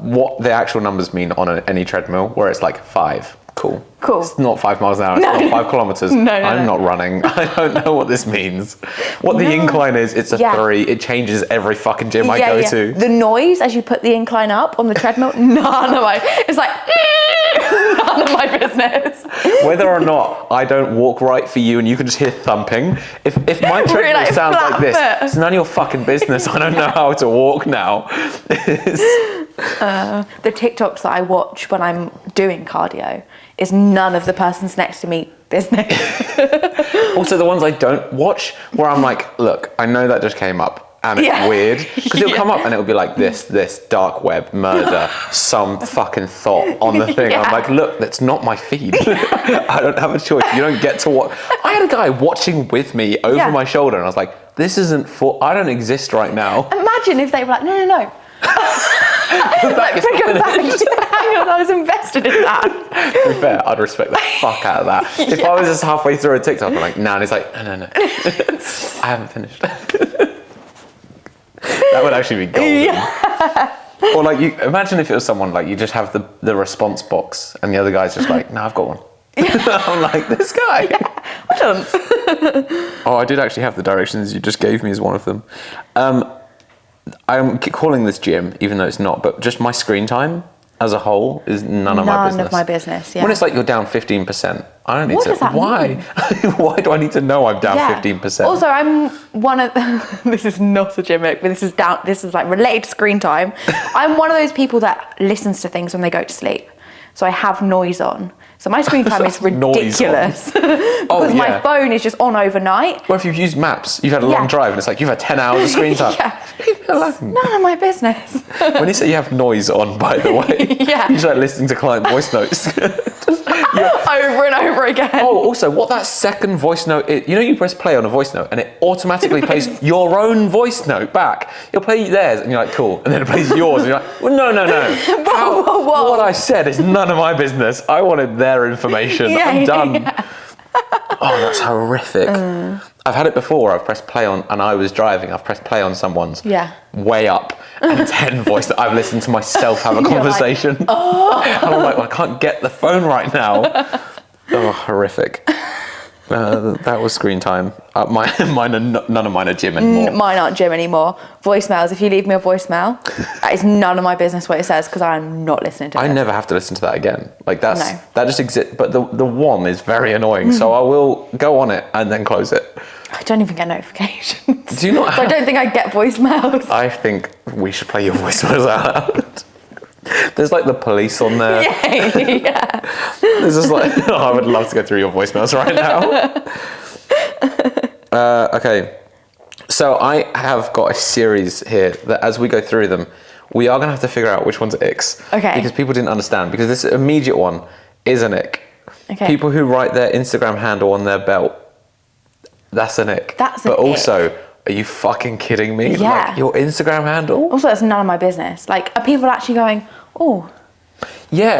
S2: what the actual numbers mean on any treadmill, where it's like 5. Cool. It's not 5 miles an hour. It's not 5 kilometers. I'm not running. I don't know what this means. What the incline is, it's a 3. It changes every fucking gym I go to.
S1: The noise as you put the incline up on the treadmill, it's like, none of my business.
S2: Whether or not I don't walk right for you and you can just hear thumping, if my treadmill sounds like this, it's none of your fucking business. I don't know how to walk now.
S1: The TikToks that I watch when I'm doing cardio is none of the persons next to me business.
S2: Also, the ones I don't watch, where I'm like, look, I know that just came up and it's weird, because it'll come up and it'll be like this dark web, murder, some fucking thought on the thing. I'm like, look, that's not my feed. I don't have a choice. You don't get to watch. I had a guy watching with me over my shoulder and I was like, this isn't I don't exist right now.
S1: Imagine if they were like, no. Like, bring it back. Hang on, I was invested in that.
S2: To be fair, I'd respect the fuck out of that. If I was just halfway through a TikTok, I'm like, nah, and he's like, no. I haven't finished. That would actually be golden. Or like, you imagine if it was someone like, you just have the response box and the other guy's just like, no, I've got one. I'm like, this guy.
S1: I don't.
S2: Oh, I did actually have the directions you just gave me as one of them. I'm calling this gym, even though it's not, but just my screen time as a whole is none of my business.
S1: None of my business,
S2: When it's like you're down 15%, I don't need
S1: what
S2: to.
S1: Does that
S2: why?
S1: Mean?
S2: Why do I need to know I'm down 15%?
S1: Also, I'm one of this is not a gimmick, but this is like related to screen time. I'm one of those people that listens to things when they go to sleep. So I have noise on. So my screen time is ridiculous because my phone is just on overnight.
S2: Well, if you've used maps, you've had a long drive and it's like you've had 10 hours of screen time. Leave me alone.
S1: None of my business.
S2: When you say you have noise on, by the way, you start listening to client voice notes.
S1: Over and over again.
S2: Oh, also, what that second voice note is, you press play on a voice note and it automatically plays your own voice note back. It'll play theirs and you're like, cool. And then it plays yours and you're like, well, no.
S1: Whoa.
S2: What I said is none of my business. I wanted their information. I'm done. Oh, that's horrific. I've had it before where I've pressed play on, and I was driving, I've pressed play on someone's way up and 10 voice that I've listened to myself have a conversation. Like, and I'm like, well, I can't get the phone right now. Oh, horrific. That was screen time. None of mine are gym anymore.
S1: Mine aren't gym anymore. Voicemails, if you leave me a voicemail, that is none of my business what it says, because I'm not listening to it.
S2: I never have to listen to that again. Like that just exists. But the one is very annoying, so I will go on it and then close it.
S1: I don't even get notifications.
S2: Do you not?
S1: So I don't think I get voicemails.
S2: I think we should play your voicemails out loud. There's like the police on there.
S1: Yeah.
S2: There's just like, I would love to go through your voicemails right now. Okay. So I have got a series here that as we go through them, we are going to have to figure out which one's icks.
S1: Okay.
S2: Because people didn't understand. Because this immediate one is an ick.
S1: Okay.
S2: People who write their Instagram handle on their belt, that's an ick. But also, are you fucking kidding me?
S1: Yeah.
S2: Like, your Instagram handle?
S1: Also, that's none of my business. Like, are people actually going, oh,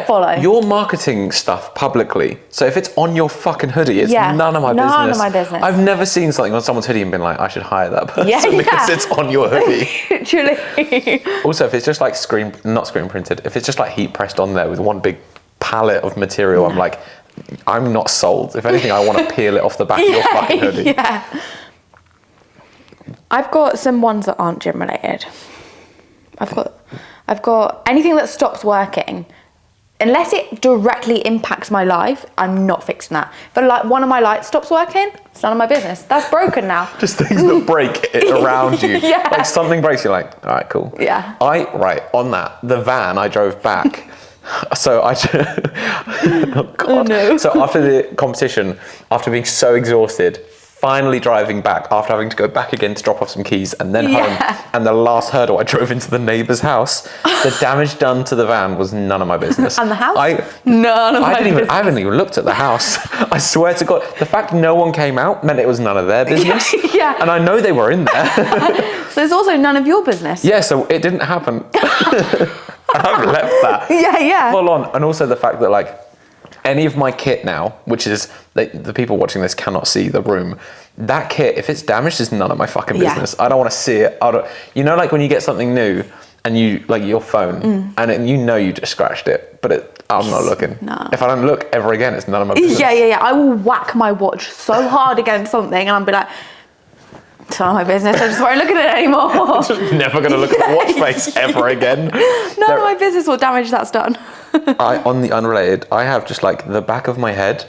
S1: follow?
S2: You're marketing stuff publicly. So if it's on your fucking hoodie, it's none of my business.
S1: None of my business.
S2: I've never seen something on someone's hoodie and been like, I should hire that person because it's on your hoodie.
S1: Literally.
S2: Also, if it's just like not screen printed, if it's just like heat pressed on there with one big palette of material, I'm like, I'm not sold. If anything, I want to peel it off the back of your fucking hoodie.
S1: Yeah. I've got some ones that aren't gym related. I've got anything that stops working, unless it directly impacts my life, I'm not fixing that. But like one of my lights stops working, it's none of my business. That's broken now.
S2: Just things that break it around you. Like something breaks, you're like, all right, cool.
S1: Yeah.
S2: On that, the van I drove back. So oh God.
S1: Oh no.
S2: So after the competition, after being so exhausted, finally driving back after having to go back again to drop off some keys and then home, and the last hurdle I drove into the neighbour's house. The damage done to the van was none of my business.
S1: And the house?
S2: None of my business. I haven't even looked at the house. I swear to God, the fact no one came out meant it was none of their business.
S1: Yeah.
S2: And I know they were in there.
S1: So there's also none of your business.
S2: Yeah, so it didn't happen. I've left that.
S1: Yeah.
S2: Full on. And also the fact that like any of my kit now, which is the people watching this cannot see the room. That kit, if it's damaged, is none of my fucking business. I don't want to see it. Like when you get something new and you like your phone, and you know you just scratched it, but I'm not looking.
S1: No.
S2: If I don't look ever again, it's none of my business.
S1: Yeah. I will whack my watch so hard against something, and I'll be like, it's none of my business. I just won't look at it anymore.
S2: I'm just never going to look at the watch face ever again.
S1: None of my business what damage that's done.
S2: On the unrelated, I have just like the back of my head,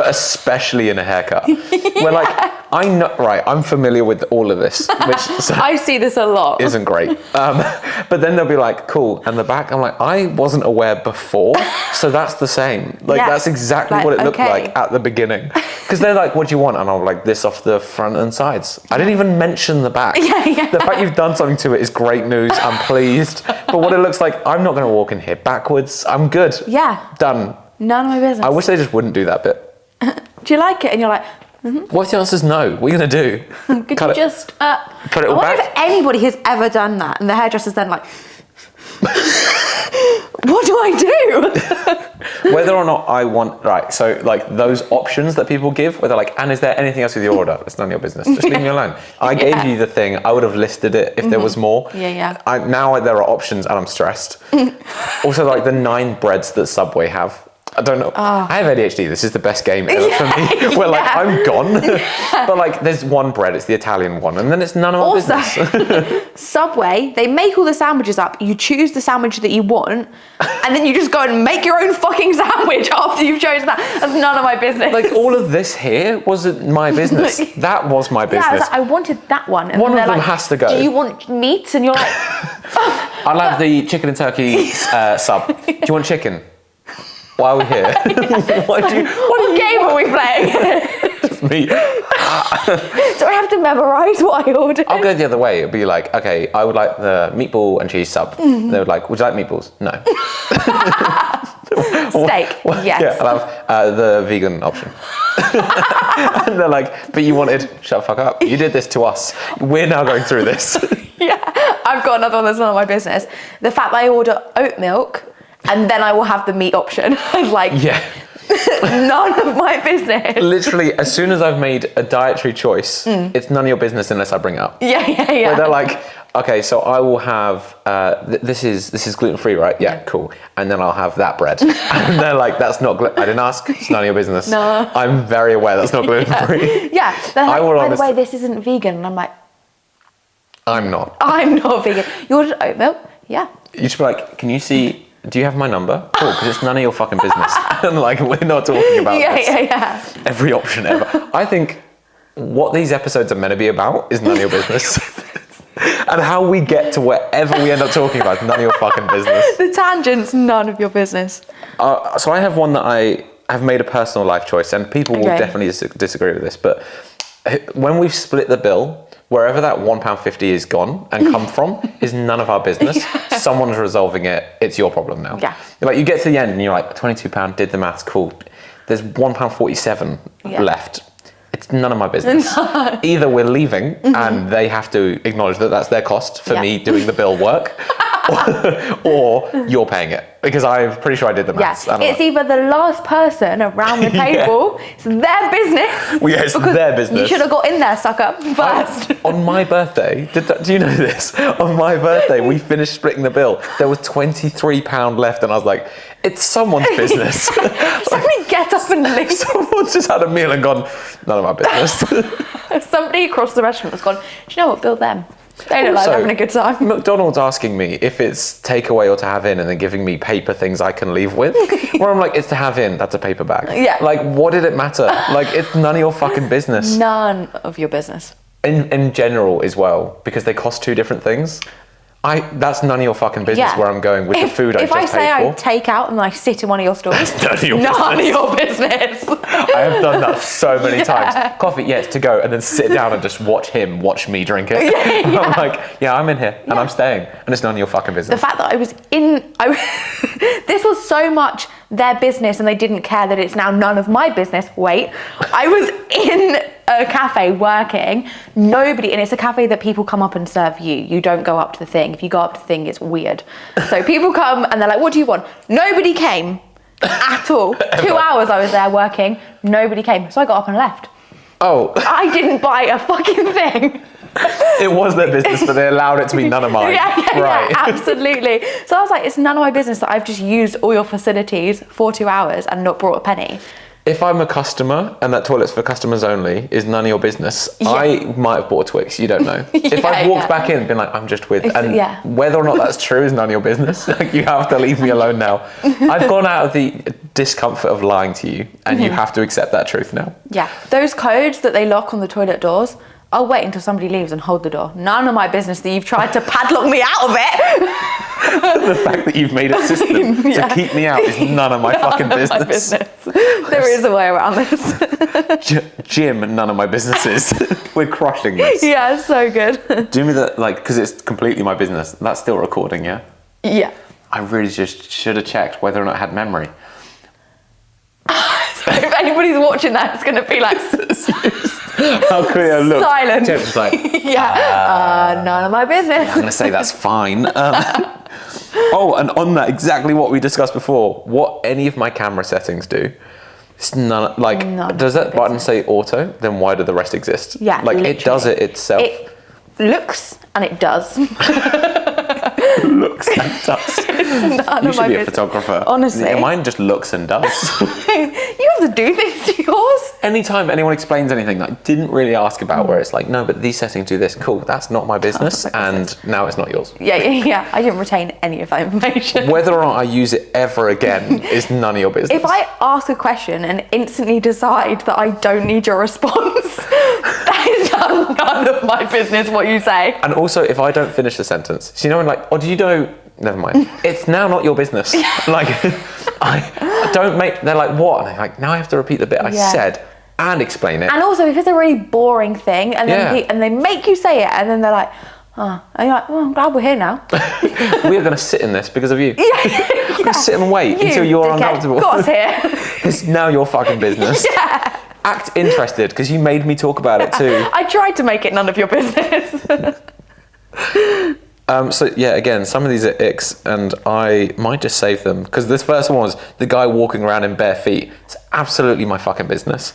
S2: especially in a haircut, where like I know, right, I'm familiar with all of this, which
S1: I see this a lot.
S2: Isn't great. But then they'll be like, cool, and the back, I'm like, I wasn't aware before, so that's the same. Like that's exactly what it looked like at the beginning. Because they're like, what do you want? And I'm like, this off the front and sides. I didn't even mention the back.
S1: Yeah.
S2: The fact you've done something to it is great news. I'm pleased. But what it looks like, I'm not going to walk in here backwards. I'm good.
S1: Yeah.
S2: Done.
S1: None of my business.
S2: I wish they just wouldn't do that bit.
S1: Do you like it? And you're like,
S2: What if the answer's no? What are you going to do?
S1: could you just...
S2: put it all
S1: I wonder
S2: back?
S1: if anybody has ever done that, and the hairdresser's then like, what do I do?
S2: Whether or not I want, right, so like those options that people give, where they're like, and is there anything else with your order? It's none of your business. Just leave me alone. I gave you the thing. I would have listed it if there was more.
S1: Yeah.
S2: Now there are options and I'm stressed. Also, like the 9 breads that Subway have. I don't know. I have ADHD. This is the best game ever for me. Where like I'm gone, but like there's one bread. It's the Italian one, and then it's none of my business.
S1: Subway, they make all the sandwiches up. You choose the sandwich that you want, and then you just go and make your own fucking sandwich after you've chosen that. That's none of my business.
S2: Like all of this here wasn't my business. That was my business.
S1: Yeah, I was like, I wanted that one. And
S2: one of them
S1: like,
S2: has to go.
S1: Do you want meat? And you're like,
S2: I'll have the chicken and turkey sub. Do you want chicken? Why are we here? What
S1: game are we playing?
S2: Just me.
S1: Do I have to memorise what I ordered?
S2: I'll go the other way. It'll be like, okay, I would like the meatball and cheese sub. They would like, would you like meatballs? No.
S1: Steak, yes.
S2: Yeah, I'll have the vegan option. And they're like, but you wanted, shut the fuck up. You did this to us. We're now going through this.
S1: Yeah, I've got another one that's none of my business. The fact that I order oat milk and then I will have the meat option. I was like, none of my business.
S2: Literally, as soon as I've made a dietary choice, it's none of your business unless I bring it up.
S1: Yeah.
S2: Where they're like, okay, so I will have, this is gluten-free, right? Yeah, cool. And then I'll have that bread. And they're like, that's not I didn't ask, it's none of your business.
S1: No.
S2: I'm very aware that's not gluten-free.
S1: Yeah, they're like, by the way, this isn't vegan. And I'm like,
S2: I'm not
S1: vegan. You ordered oat milk? Yeah.
S2: You should be like, can you see, do you have my number? Cool, because it's none of your fucking business. And like, we're not talking about this.
S1: Yeah.
S2: Every option ever. I think what these episodes are meant to be about is none of your business. And how we get to wherever we end up talking about is none of your fucking business.
S1: The tangent's none of your business.
S2: So I have one that I have made a personal life choice, and people will definitely disagree with this, but when we've split the bill, wherever that £1.50 is gone and come from is none of our business. Someone's resolving it. It's your problem now.
S1: Yeah.
S2: Like you get to the end and you're like, £22, did the maths, cool. There's £1.47 left. It's none of my business. Either we're leaving and they have to acknowledge that that's their cost for me doing the bill work, or you're paying it, because I'm pretty sure I did the maths.
S1: Yeah. It's either the last person around the table, it's their business.
S2: Well, yeah, it's their business.
S1: You should have got in there, sucker, first.
S2: On my birthday, do you know this? On my birthday, we finished splitting the bill. There was £23 left, and I was like, it's someone's business.
S1: Somebody get up and leave.
S2: Someone's just had a meal and gone, none of my business.
S1: Somebody across the restaurant has gone, do you know what, bill them. They look like they're having a good time.
S2: McDonald's asking me if it's takeaway or to have in, and then giving me paper things I can leave with. Where I'm like, it's to have in, that's a paper bag.
S1: Yeah.
S2: Like, what did it matter? Like, it's none of your fucking business.
S1: None of your business.
S2: In general as well, because they cost 2 different things. That's none of your fucking business where I'm going with the food I just paid for.
S1: If I say I take out and I sit in one of your stores,
S2: none of your
S1: business.
S2: I have done that so many times. Coffee, yes, to go, and then sit down and just watch me drink it. I'm like, I'm in here and I'm staying, and it's none of your fucking business.
S1: The fact that I was this was so much their business and they didn't care that it's now none of my business. Wait, I was in a cafe working, and it's a cafe that people come up and serve you. You don't go up to the thing. If you go up to the thing, it's weird. So people come and they're like, what do you want? Nobody came at all. 2 hours I was there working, nobody came. So I got up and left.
S2: Oh.
S1: I didn't buy a fucking thing.
S2: It was their business, but they allowed it to be none of mine.
S1: Yeah, absolutely. So I was like, it's none of my business that I've just used all your facilities for 2 hours and not brought a penny.
S2: If I'm a customer and that toilet's for customers only is none of your business, I might have bought a Twix, you don't know. If I've walked back in and been like, I'm just with, and whether or not that's true is none of your business. Like, you have to leave me alone now. I've gone out of the discomfort of lying to you, and you have to accept that truth now. Yeah.
S1: Those codes that they lock on the toilet doors, I'll wait until somebody leaves and hold the door. None of my business that you've tried to padlock me out of it.
S2: The fact that you've made a system to keep me out is none of my fucking business.
S1: There is a way around this.
S2: Jim, none of my businesses. We're crushing this.
S1: Yeah, so good.
S2: Do me that, like, because it's completely my business. That's still recording, yeah?
S1: Yeah.
S2: I really just should have checked whether or not I had memory.
S1: So if anybody's watching that, it's going to be like...
S2: How Clio look.
S1: Silent.
S2: Jim's like,
S1: none of my business.
S2: I'm going to say that's fine. Oh, and on that, exactly what we discussed before, what any of my camera settings do, it's none, like, does that button say auto? Then why do the rest exist?
S1: Yeah,
S2: like,
S1: literally.
S2: it does it itself.
S1: It looks and it does.
S2: Looks and does. You should be a photographer.
S1: Honestly.
S2: Yeah, mine just looks and does.
S1: You have to do things to yours.
S2: Anytime anyone explains anything that I didn't really ask about, where it's like, no, but these settings do this, cool, that's not my business, and now it's not yours.
S1: Yeah. I didn't retain any of that information.
S2: Whether or not I use it ever again is none of your business.
S1: If I ask a question and instantly decide that I don't need your response, that is none of my business what you say.
S2: And also, if I don't finish the sentence, so you know, like, oh, did you know? Never mind. It's now not your business. Like, I don't make. They're like, what? And I'm like, now I have to repeat the bit I said and explain it.
S1: And also, if it's a really boring thing, and then and they make you say it, and then they're like, oh, and you're like, well, I'm glad we're here now.
S2: We are going to sit in this because of you. We're going to sit and wait until you're uncomfortable.
S1: Got us here.
S2: It's now your fucking business. Act interested because you made me talk about it too.
S1: I tried to make it none of your business.
S2: So yeah, again, some of these are icks, and I might just save them because this first one was the guy walking around in bare feet. It's absolutely my fucking business.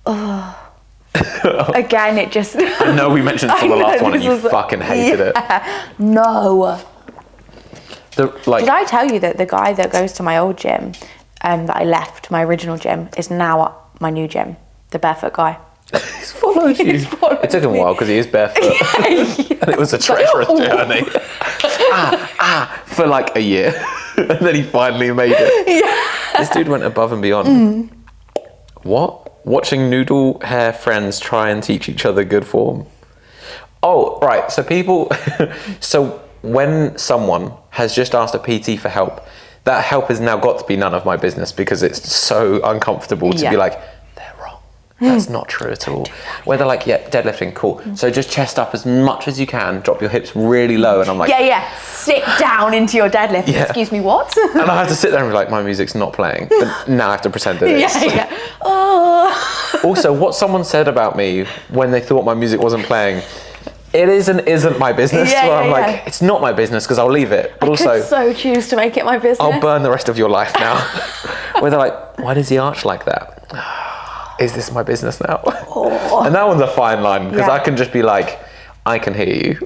S1: Again, it just...
S2: I know we mentioned this on the last one and you fucking hated it.
S1: No.
S2: Did
S1: I tell you that the guy that goes to my old gym, that I left, my original gym, is now at my new gym, the barefoot guy.
S2: He's followed you. It took him a while because he is barefoot. And it was a treacherous journey. For like a year. And then he finally made it. This dude went above and beyond. What? Watching noodle hair friends try and teach each other good form. Oh, right. So people... So when someone has just asked a PT for help, that help has now got to be none of my business because it's so uncomfortable to be like, that's not true at all. Where they're like, deadlifting, cool. So just chest up as much as you can, drop your hips really low, and I'm like... sit down into your deadlift. Excuse me, what? And I have to sit there and be like, my music's not playing. But now I have to pretend it is.
S1: Oh.
S2: Also, what someone said about me when they thought my music wasn't playing, it is and isn't my business. Where I'm like, it's not my business because I'll leave it. But
S1: I could so choose to make it my business.
S2: I'll burn the rest of your life now. Where they're like, why does he arch like that? Is this my business now? And that one's a fine line because I can just be like, I can hear you.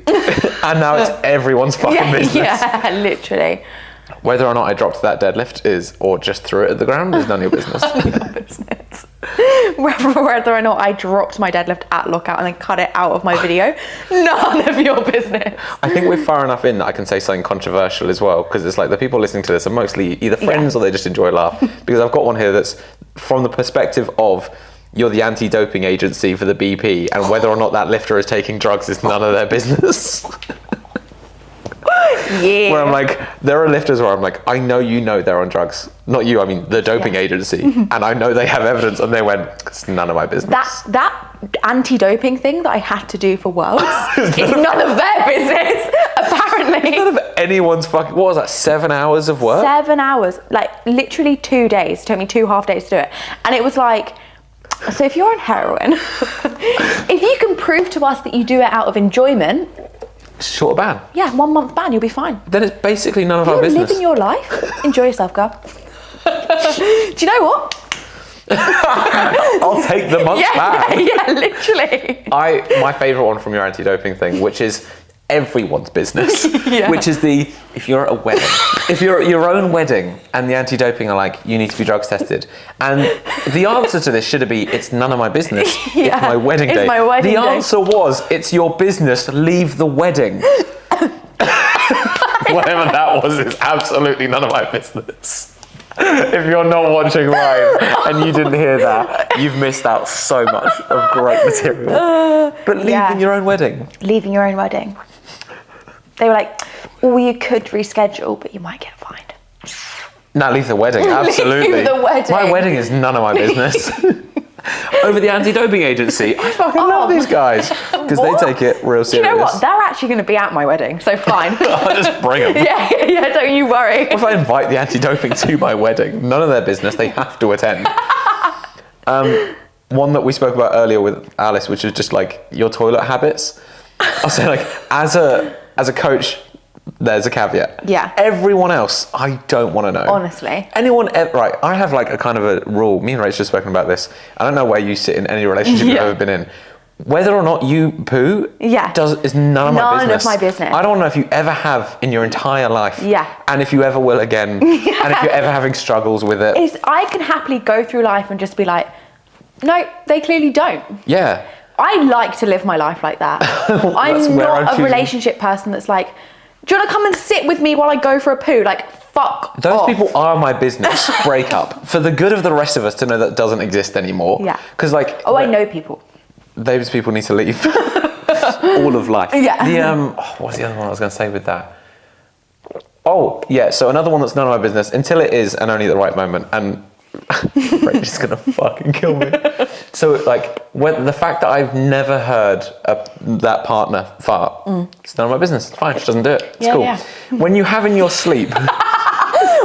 S2: And now it's everyone's fucking business.
S1: Yeah, literally.
S2: Whether or not I dropped that deadlift or just threw it at the ground is none of your business.
S1: None of your business. Whether or not I dropped my deadlift at lockout and then cut it out of my video, none of your business.
S2: I think we're far enough in that I can say something controversial as well, because it's like the people listening to this are mostly either friends or they just enjoy a laugh. Because I've got one here that's from the perspective of you're the anti-doping agency for the BP, and whether or not that lifter is taking drugs is none of their business. Where I'm like, there are lifters where I'm like, I know you know they're on drugs. Not you, I mean the doping agency. And I know they have evidence, and they went, it's none of my business.
S1: That anti-doping thing that I had to do for Worlds is none of their business, apparently.
S2: None of anyone's fucking, what was that, 7 hours of work?
S1: 7 hours, like literally 2 days. It took me 2.5 days to do it. And it was like, so if you're on heroin, if you can prove to us that you do it out of enjoyment,
S2: short ban.
S1: Yeah, 1 month ban, you'll be fine.
S2: Then it's basically none of our business.
S1: You're living your life. Enjoy yourself, girl. Do you know what?
S2: I'll take the month back.
S1: Yeah, literally.
S2: My favourite one from your anti-doping thing, which is everyone's business, which is if you're at a wedding, if you're at your own wedding and the anti-doping are like, you need to be drugs tested. And the answer to this should be, it's none of my business. It's my wedding day.
S1: My wedding
S2: the
S1: day.
S2: answer was, it's your business, leave the wedding. Whatever that was, is absolutely none of my business. If you're not watching live and you didn't hear that, you've missed out so much of great material. But leaving your own wedding.
S1: Leaving your own wedding. They were like, oh, you could reschedule, but you might get fined.
S2: No, leave the wedding, absolutely.
S1: Leave the wedding.
S2: My wedding is none of my business. Over the anti-doping agency, I fucking love these guys because they take it real serious.
S1: Do you know what? They're actually going to be at my wedding, so fine.
S2: I'll just bring them.
S1: Yeah, don't you worry.
S2: What if I invite the anti-doping to my wedding? None of their business. They have to attend. One that we spoke about earlier with Alice, which is just like your toilet habits. I'll say like as a coach, there's a caveat.
S1: Yeah.
S2: Everyone else, I don't want to know.
S1: Honestly.
S2: Right, I have like a kind of a rule. Me and Rachel have spoken about this. I don't know where you sit in any relationship you've ever been in. Whether or not you poo is none of my business.
S1: None of my business.
S2: I don't know if you ever have in your entire life.
S1: Yeah.
S2: And if you ever will again. And if you're ever having struggles with it.
S1: I can happily go through life and just be like, no, they clearly don't.
S2: Yeah.
S1: I like to live my life like that. I'm not a relationship person that's like, do you want to come and sit with me while I go for a poo? Like, fuck
S2: Those
S1: off.
S2: people are my business. Break up. For the good of the rest of us to know that doesn't exist anymore.
S1: Yeah.
S2: Because like...
S1: Oh, I know people.
S2: Those people need to leave. All of life.
S1: Yeah.
S2: What's the other one I was going to say with that? Oh, yeah. So another one that's none of my business until it is, and only at the right moment. And Rachel's going to fucking kill me. So like, the fact that I've never heard that partner fart, it's none of my business. It's fine. She doesn't do it. It's cool. Yeah. When you have in your sleep...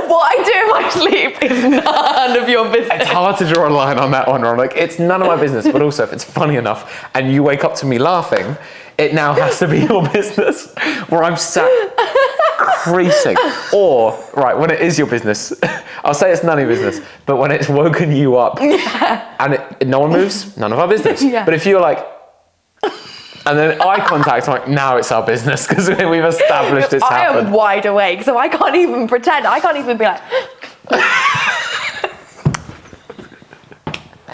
S1: What I do in my sleep is none of your business.
S2: It's hard to draw a line on that one, where I'm like, it's none of my business, but also if it's funny enough and you wake up to me laughing, it now has to be your business, where I'm sat creasing. Or, right, when it is your business, I'll say it's none of your business, but when it's woken you up and no one moves, none of our business. Yeah. But if you're like, and then eye contact, I'm like, now it's our business because we've established it's happened.
S1: I am wide awake, so I can't even pretend. I can't even be like...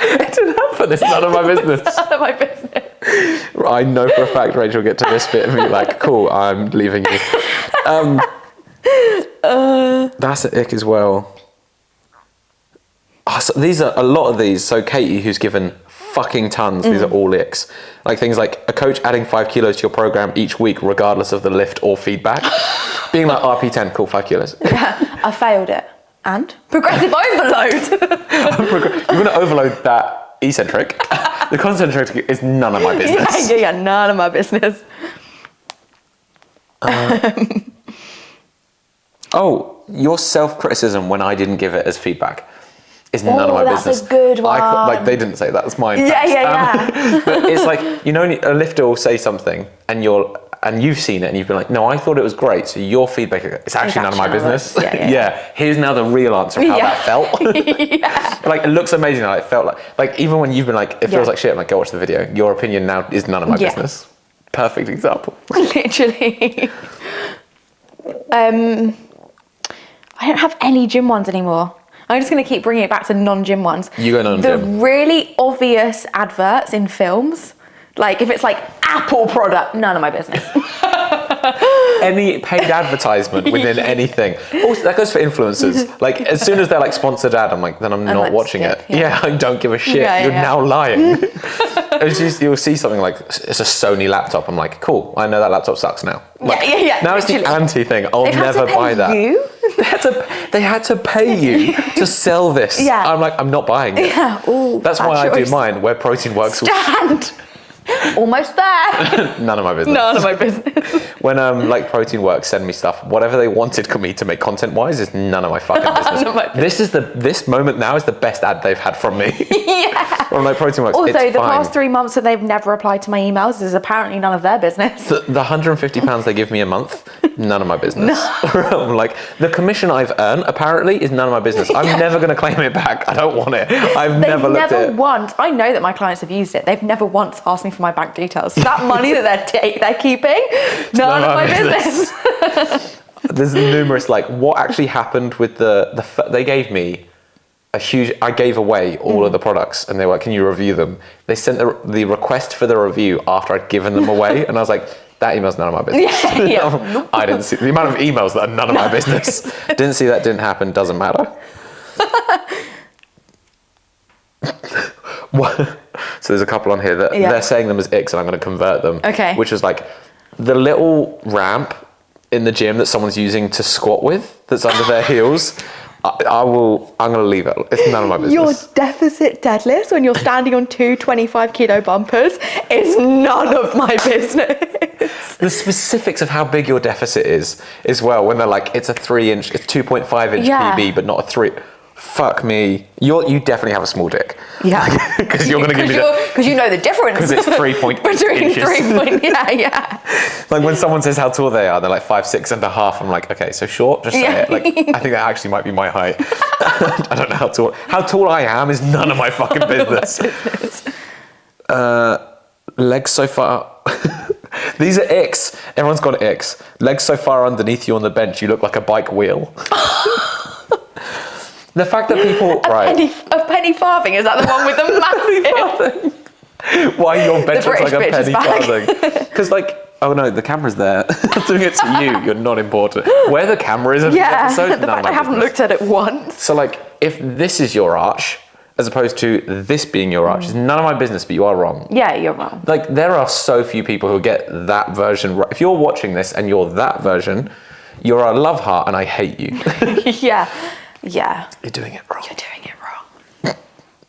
S2: It didn't happen. It's none of my business.
S1: It's none of my business.
S2: I know for a fact Rachel will get to this bit and be like, cool, I'm leaving you. That's an ick as well. Oh, so these are a lot of these. So Katie, who's given fucking tons, these are all icks. Like things like a coach adding 5 kilos to your program each week, regardless of the lift or feedback. Being like RP10, cool, 5 kilos.
S1: Yeah, I failed it. And? Progressive overload.
S2: You're going to overload that eccentric. The concentric is none of my business.
S1: Yeah, none of my business.
S2: Your self-criticism when I didn't give it as feedback is none of my business.
S1: That's a good one.
S2: Like they didn't say that. That's mine.
S1: Yeah.
S2: But it's like, you know, a lifter will say something and you've seen it and you've been like, no, I thought it was great. So your feedback, it's actually none of my business. Yeah. Here's now the real answer of how that felt. Like it looks amazing how it felt like even when you've been like, it feels like shit, I'm like, go watch the video. Your opinion now is none of my business. Perfect example.
S1: Literally. I don't have any gym ones anymore. I'm just going to keep bringing it back to non-gym ones.
S2: You go non-gym.
S1: The really obvious adverts in films, like if it's like Apple product, none of my business.
S2: Any paid advertisement within anything. Also, that goes for influencers. Like as soon as they're like sponsored ad, I'm like, then I'm not watching it. Yeah, I don't give a shit. You're now lying. You'll see something like it's a Sony laptop. I'm like, cool. I know that laptop sucks now. Like, now it's the anti thing. I'll never buy that. They had to pay you to sell this. Yeah. I'm like, I'm not buying it. Yeah. Ooh, that's why I do mine, where protein works.
S1: Stand. Almost there.
S2: None of my business.
S1: None of my business.
S2: When like Protein Works send me stuff, whatever they wanted me to make content wise is none of my fucking business. This moment now is the best ad they've had from me. Yeah. Or like Protein Works.
S1: Also, the past 3 months that they've never replied to my emails is apparently none of their business.
S2: The £150 they give me a month None of my business. I'm like, the commission I've earned apparently is none of my business. I'm never going to claim it back. I don't want it. I've never looked at it.
S1: Once, I know that my clients have used it. They've never once asked me for my bank details. So that money that they're keeping, none of my business.
S2: There's numerous, like, what actually happened with they gave me I gave away all of the products and they were like, can you review them? They sent the request for the review after I'd given them away. And I was like, that email's none of my business. I didn't see the amount of emails that are none of my business. Didn't see that, didn't happen, doesn't matter. So there's a couple on here that they're saying them as icks and I'm going to convert them.
S1: Okay.
S2: Which was like the little ramp in the gym that someone's using to squat with that's under their heels. I'm going to leave it. It's none of my business.
S1: Your deficit deadlifts when you're standing on 2 25-kilo bumpers is none of my business.
S2: The specifics of how big your deficit is as well, when they're like, it's a 3-inch, it's 2.5-inch PB, but not a 3. Fuck me. You definitely have a small dick.
S1: Yeah.
S2: Because you're going to give me
S1: because you know the difference.
S2: Because it's 3.8
S1: between
S2: inches.
S1: Yeah.
S2: Like when someone says how tall they are, they're like 5'6.5". I'm like, okay, so short, just say it. Like, I think that actually might be my height. I don't know how tall. How tall I am is none of my fucking business. Legs so far. These are icks. Everyone's got icks. Legs so far underneath you on the bench, you look like a bike wheel. The fact that people
S1: a penny farthing, is that the one with the massive?
S2: Why your bench looks like a penny
S1: bag.
S2: farthing? Because oh no, the camera's there. I'm doing it to you. You're not important. Where the camera is in the episode,
S1: the fact I haven't looked at it once.
S2: So like, if this is your arch, as opposed to this being your arch, is none of my business, but you are wrong.
S1: Yeah, you're wrong.
S2: Like, there are so few people who get that version right. If you're watching this and you're that version, you're a love heart and I hate you.
S1: Yeah.
S2: You're doing it wrong.
S1: You're doing it wrong.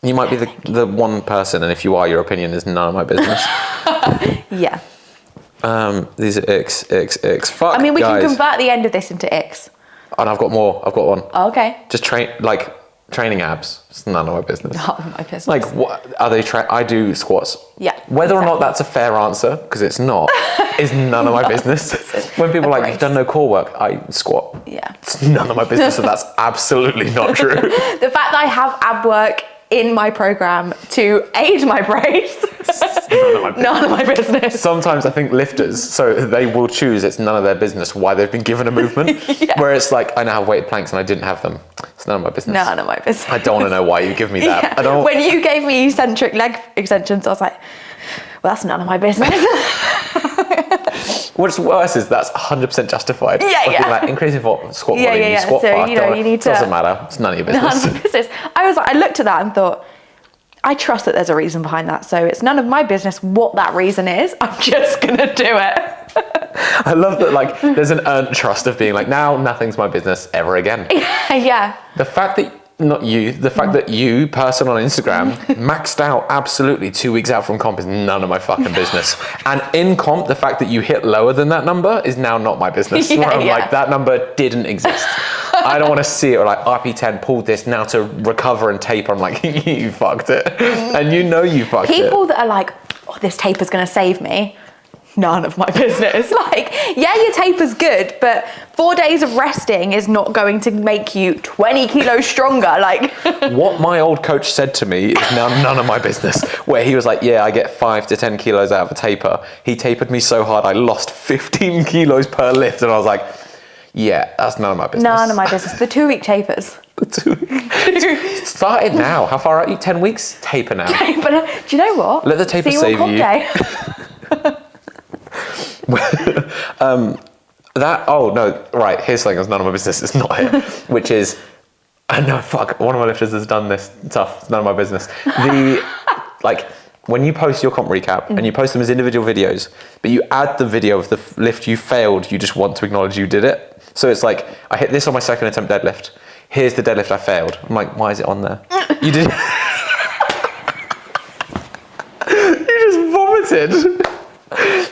S2: You might be the one person, and if you are, your opinion is none of my business.
S1: Yeah.
S2: These are icks. Fuck,
S1: I mean, we
S2: guys.
S1: can convert the end of this into icks.
S2: And I've got more. I've got one.
S1: Oh, okay.
S2: Just training abs. It's none of my business.
S1: Not my business.
S2: Like, what are they? I do squats.
S1: Yeah.
S2: Whether or not that's a fair answer, because it's not, is none of my business. When people are like, you've done no core work, I squat.
S1: Yeah.
S2: It's none of my business, so that's absolutely not true.
S1: The fact that I have ab work in my program to aid my brace, none of my business.
S2: Sometimes I think lifters, so they will choose it's none of their business why they've been given a movement. Where it's like, I now have weighted planks and I didn't have them. It's none of my business.
S1: None of my business.
S2: I don't want to know why you give me that.
S1: Yeah.
S2: I don't.
S1: When you gave me eccentric leg extensions, I was like, well, that's none of my business.
S2: What's worse is that's 100% justified.
S1: Yeah.
S2: Like, increasing squat volume, you squat
S1: so,
S2: far.
S1: you need to.
S2: Doesn't matter. It's none of your business.
S1: None of my business. I looked at that and thought, I trust that there's a reason behind that. So it's none of my business what that reason is. I'm just gonna do it.
S2: I love that. Like, there's an earned trust of being like, now nothing's my business ever again.
S1: Yeah.
S2: The fact that. Not you. The fact that you, person on Instagram, maxed out absolutely 2 weeks out from comp is none of my fucking business. And in comp, the fact that you hit lower than that number is now not my business. Where I'm like, that number didn't exist. I don't want to see it. Or like, RP10 pulled this now to recover and taper. I'm like, you fucked it. And you know you fucked it.
S1: People that are like, oh, this taper's going to save me. None of my business. Like, yeah, your taper's good, but 4 days of resting is not going to make you 20 kilos stronger. Like,
S2: what my old coach said to me is now none of my business. Where he was like, yeah, I get 5 to 10 kilos out of a taper. He tapered me so hard I lost 15 kilos per lift, and I was like, yeah, that's none of my business.
S1: None of my business. The 2 week tapers.
S2: Start it now. How far are you? 10 weeks? Taper now.
S1: Taper. Do you know what?
S2: Let the taper save you. Here's something that's none of my business. It's not here, which is, one of my lifters has done this. Tough. It's none of my business. When you post your comp recap and you post them as individual videos, but you add the video of the lift you failed, you just want to acknowledge you did it. So it's like, I hit this on my second attempt deadlift. Here's the deadlift I failed. I'm like, why is it on there? You did. You just vomited.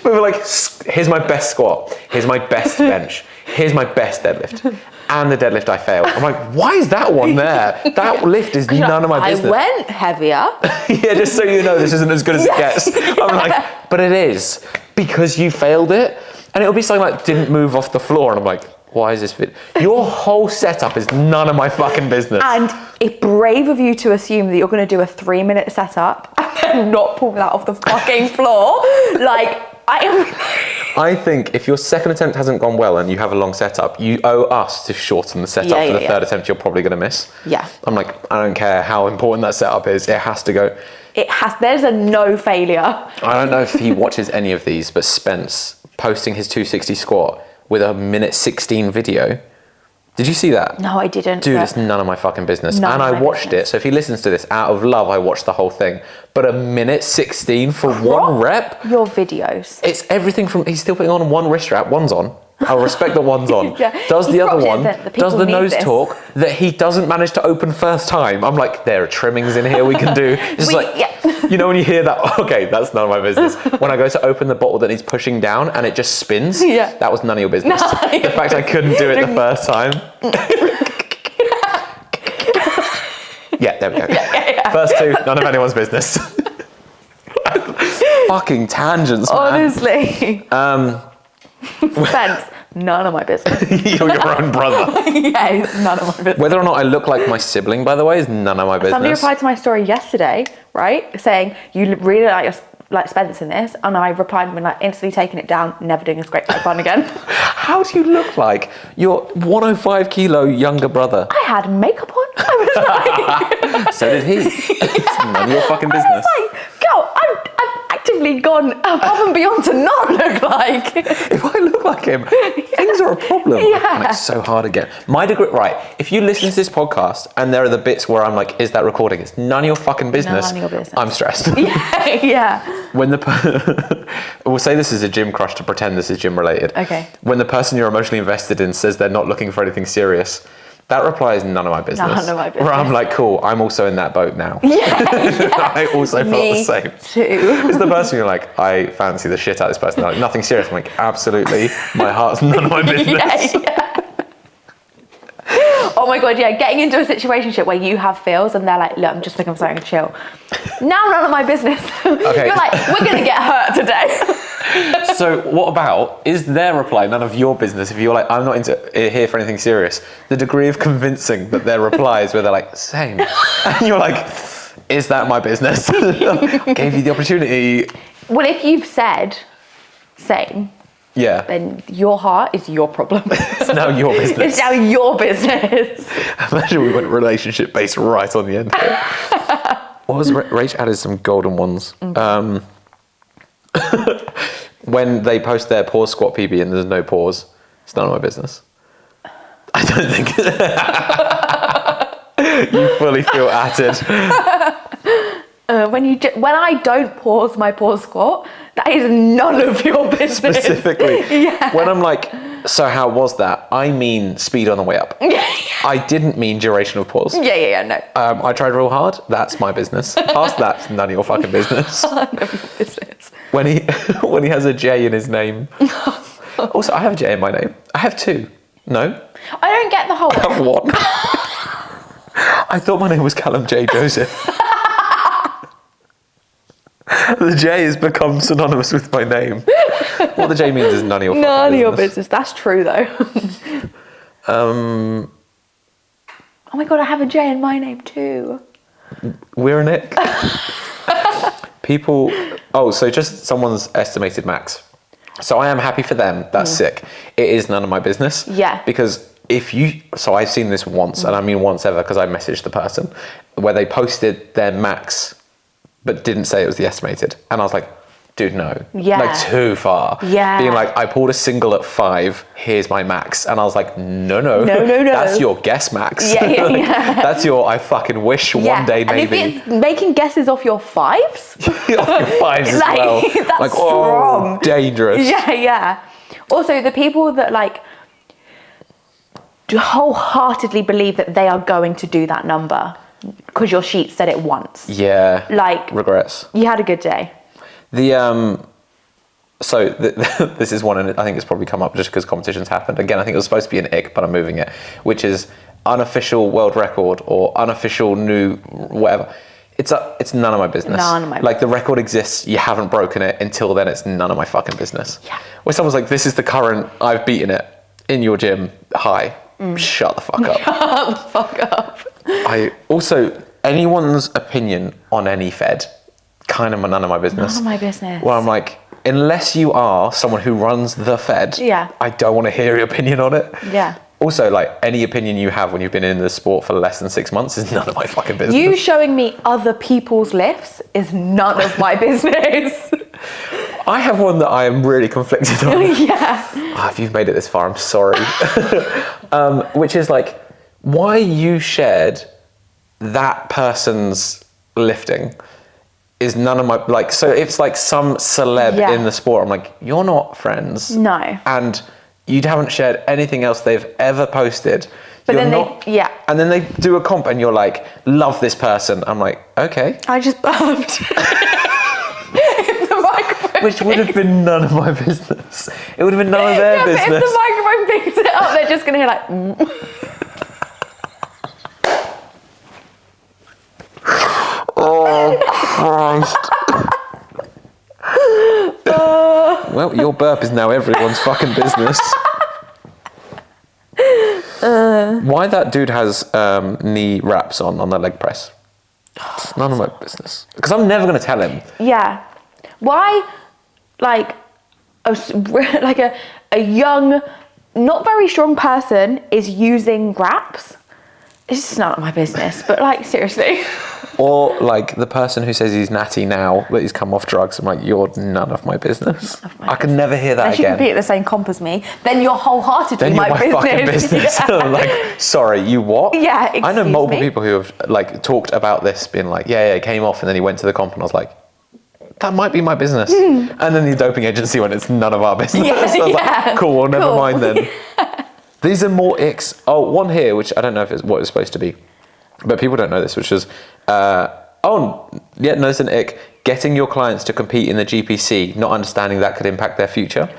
S2: We were like, here's my best squat, here's my best bench, here's my best deadlift, and the deadlift I failed. I'm like, why is that one there? That lift is none of my business.
S1: I went heavier.
S2: Yeah, just so you know, this isn't as good as it gets. I'm like, but it is, because you failed it. And it'll be something like, didn't move off the floor. And I'm like, why is this fit? Your whole setup is none of my fucking business.
S1: And it's brave of you to assume that you're going to do a 3-minute setup and then not pull that off the fucking floor. Like,
S2: I think if your second attempt hasn't gone well and you have a long setup, you owe us to shorten the setup for the third attempt you're probably going to miss.
S1: Yeah.
S2: I'm like, I don't care how important that setup is. It has to go.
S1: There's a no failure.
S2: I don't know if he watches any of these, but Spence posting his 260 squat with a minute 16 video. Did you see that?
S1: No, I didn't.
S2: Dude, it's none of my fucking business. And I watched it, so if he listens to this, out of love, I watched the whole thing. But a minute 16 for one rep?
S1: Your videos.
S2: It's everything from, he's still putting on one wrist strap, one's on. I'll respect that one's on. Does the other one, does the nose talk that he doesn't manage to open first time? I'm like, there are trimmings in here we can do. It's you know when you hear that, okay, that's none of my business. When I go to open the bottle that he's pushing down and it just spins, that was none of your business. The fact I couldn't do it the first time. Yeah, there we go. First two, none of anyone's business. Fucking tangents, man.
S1: Honestly. Spence, none of my business.
S2: You're your own brother.
S1: Yeah, it's none of my business.
S2: Whether or not I look like my sibling, by the way, is none of my business.
S1: Somebody replied to my story yesterday, right, saying, you really like Spence in this, and I replied and like instantly taking it down, never doing a scrape back fun again.
S2: How do you look like your 105 kilo younger brother?
S1: I had makeup on. I was like...
S2: So did he. It's none of your fucking business.
S1: I was like, girl, I've actively gone above and beyond to not look like.
S2: If I look like him, things are a problem.
S1: Yeah.
S2: And it's so hard to get. My degree, right, if you listen to this podcast and there are the bits where I'm like, is that recording? It's none of your fucking business.
S1: None of your business.
S2: I'm stressed.
S1: Yeah.
S2: When we'll say this is a gym crush to pretend this is gym related.
S1: Okay.
S2: When the person you're emotionally invested in says they're not looking for anything serious, that reply is none of my business.
S1: None of my business.
S2: Where I'm like, cool, I'm also in that boat now.
S1: Yeah.
S2: I also felt the same.
S1: Too.
S2: It's the person you're like, I fancy the shit out of this person. They're like, nothing serious. I'm like, absolutely. My heart's none of my business.
S1: Yeah. Oh my god, yeah, getting into a situationship where you have feels and they're like, look, I'm just looking for something to chill. Now none of my business. Okay. You're like, we're gonna get hurt today.
S2: So what about, is their reply none of your business if you're like, I'm not here for anything serious? The degree of convincing that their reply is where they're like, same. And you're like, is that my business? Gave you the opportunity.
S1: Well, if you've said same, then your heart is your problem.
S2: It's now your business.
S1: It's now your business.
S2: Imagine we went relationship based right on the end here. What was Rach added some golden ones. When they post their pause squat PB and there's no pause, it's none of my business. I don't think you fully feel atted.
S1: When I don't pause my pause squat, that is none of your business.
S2: Specifically. When I'm like, so how was that? I mean speed on the way up. I didn't mean duration of pause.
S1: No.
S2: I tried real hard. That's my business. Past that, none of your fucking business.
S1: None of your business.
S2: When he has a J in his name. Also, I have a J in my name. I have two. No?
S1: I don't get the whole...
S2: I have one. I thought my name was Callum J. Joseph. The J has become synonymous with my name. What the J means is none of your fucking business.
S1: None of your business. That's true, though. Oh my god, I have a J in my name too.
S2: We're an ick. People... Oh, so just someone's estimated max. So I am happy for them. That's sick. It is none of my business.
S1: Yeah.
S2: Because so I've seen this once, and I mean once ever because I messaged the person, where they posted their max but didn't say it was the estimated. And I was like, dude, no.
S1: Yeah.
S2: Like too far.
S1: Yeah.
S2: Being like, I pulled a single at 5, here's my max. And I was like, no.
S1: No.
S2: That's your guess max.
S1: Yeah.
S2: That's your, I fucking wish one day maybe.
S1: And if it's making guesses off your 5s?
S2: Off your 5s as well.
S1: That's
S2: like,
S1: strong.
S2: Oh, dangerous.
S1: Yeah. Also, the people that like wholeheartedly believe that they are going to do that number because your sheet said it once.
S2: Yeah.
S1: Like,
S2: regrets.
S1: You had a good day.
S2: This is one, and I think it's probably come up just because competitions happened. Again, I think it was supposed to be an ick, but I'm moving it, which is unofficial world record or unofficial new whatever. It's none of my business.
S1: None of my
S2: Like, the record exists, you haven't broken it. Until then, it's none of my fucking business.
S1: Yeah.
S2: Where someone's like, this is the current, I've beaten it in your gym high. Shut the fuck up.
S1: Shut the fuck up.
S2: Anyone's opinion on any fed, kind of none of my business.
S1: None of my business.
S2: Well, I'm like, unless you are someone who runs the fed, I don't want to hear your opinion on it.
S1: Yeah.
S2: Also, like, any opinion you have when you've been in the sport for less than 6 months is none of my fucking business.
S1: You showing me other people's lifts is none of my business.
S2: I have one that I am really conflicted on.
S1: Yeah.
S2: If you've made it this far, I'm sorry. Which is like, why you shared that person's lifting is none of my, like, so it's like some celeb in the sport. I'm like, you're not friends.
S1: No.
S2: And you haven't shared anything else they've ever posted.
S1: But
S2: you're
S1: then
S2: not, and then they do a comp and you're like, love this person. I'm like, okay.
S1: I just burped. If the microphone
S2: Which would have been none of my business. It would have been none of their business.
S1: But if the microphone picks it up, they're just going to hear like...
S2: Oh, Christ. Well, your burp is now everyone's fucking business. Why that dude has knee wraps on the leg press? It's none of my business. Because I'm never going to tell him.
S1: Yeah. Why, like a young, not very strong person is using wraps? It's just none of my business. But like, seriously.
S2: Or like the person who says he's natty now that he's come off drugs. I'm like, you're none of my business. I can never hear that
S1: Unless
S2: again.
S1: you compete at the same comp as me, then you're wholeheartedly
S2: then you're my
S1: business.
S2: fucking business.
S1: Yeah.
S2: I'm like, sorry, you what?
S1: Yeah,
S2: I know multiple
S1: me?
S2: people who have like talked about this, being like, yeah, it came off, and then he went to the comp, and I was like, that might be my business. And then the doping agency went, it's none of our business.
S1: Yeah,
S2: I was like, cool, well, never mind then. These are more icks. Oh, one here, which I don't know if it's what it's supposed to be, but people don't know this, which is, it's an ick. Getting your clients to compete in the GPC, not understanding that could impact their future.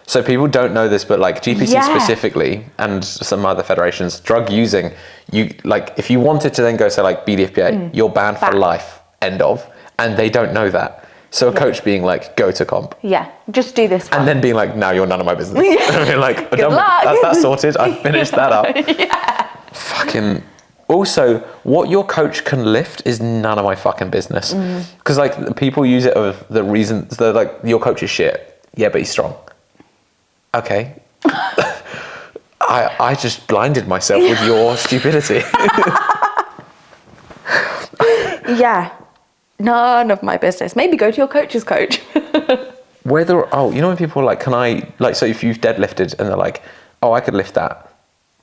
S2: So people don't know this, but like GPC specifically, and some other federations, drug using, you like, if you wanted to then go say like BDFPA, you're banned for life, end of, and they don't know that. So a coach being like, go to comp.
S1: Yeah, just do this one.
S2: And then being like, now you're none of my business. I mean, like,
S1: Good luck.
S2: That's that sorted. I finished that up. Fucking. Also, what your coach can lift is none of my fucking business. Because like people use it of the reasons they're like, your coach is shit. Yeah, but he's strong. Okay. I just blinded myself with your stupidity.
S1: Yeah. None of my business. Maybe go to your coach's coach.
S2: Whether, you know when people are like, can I, like, so if you've deadlifted and they're like, oh, I could lift that.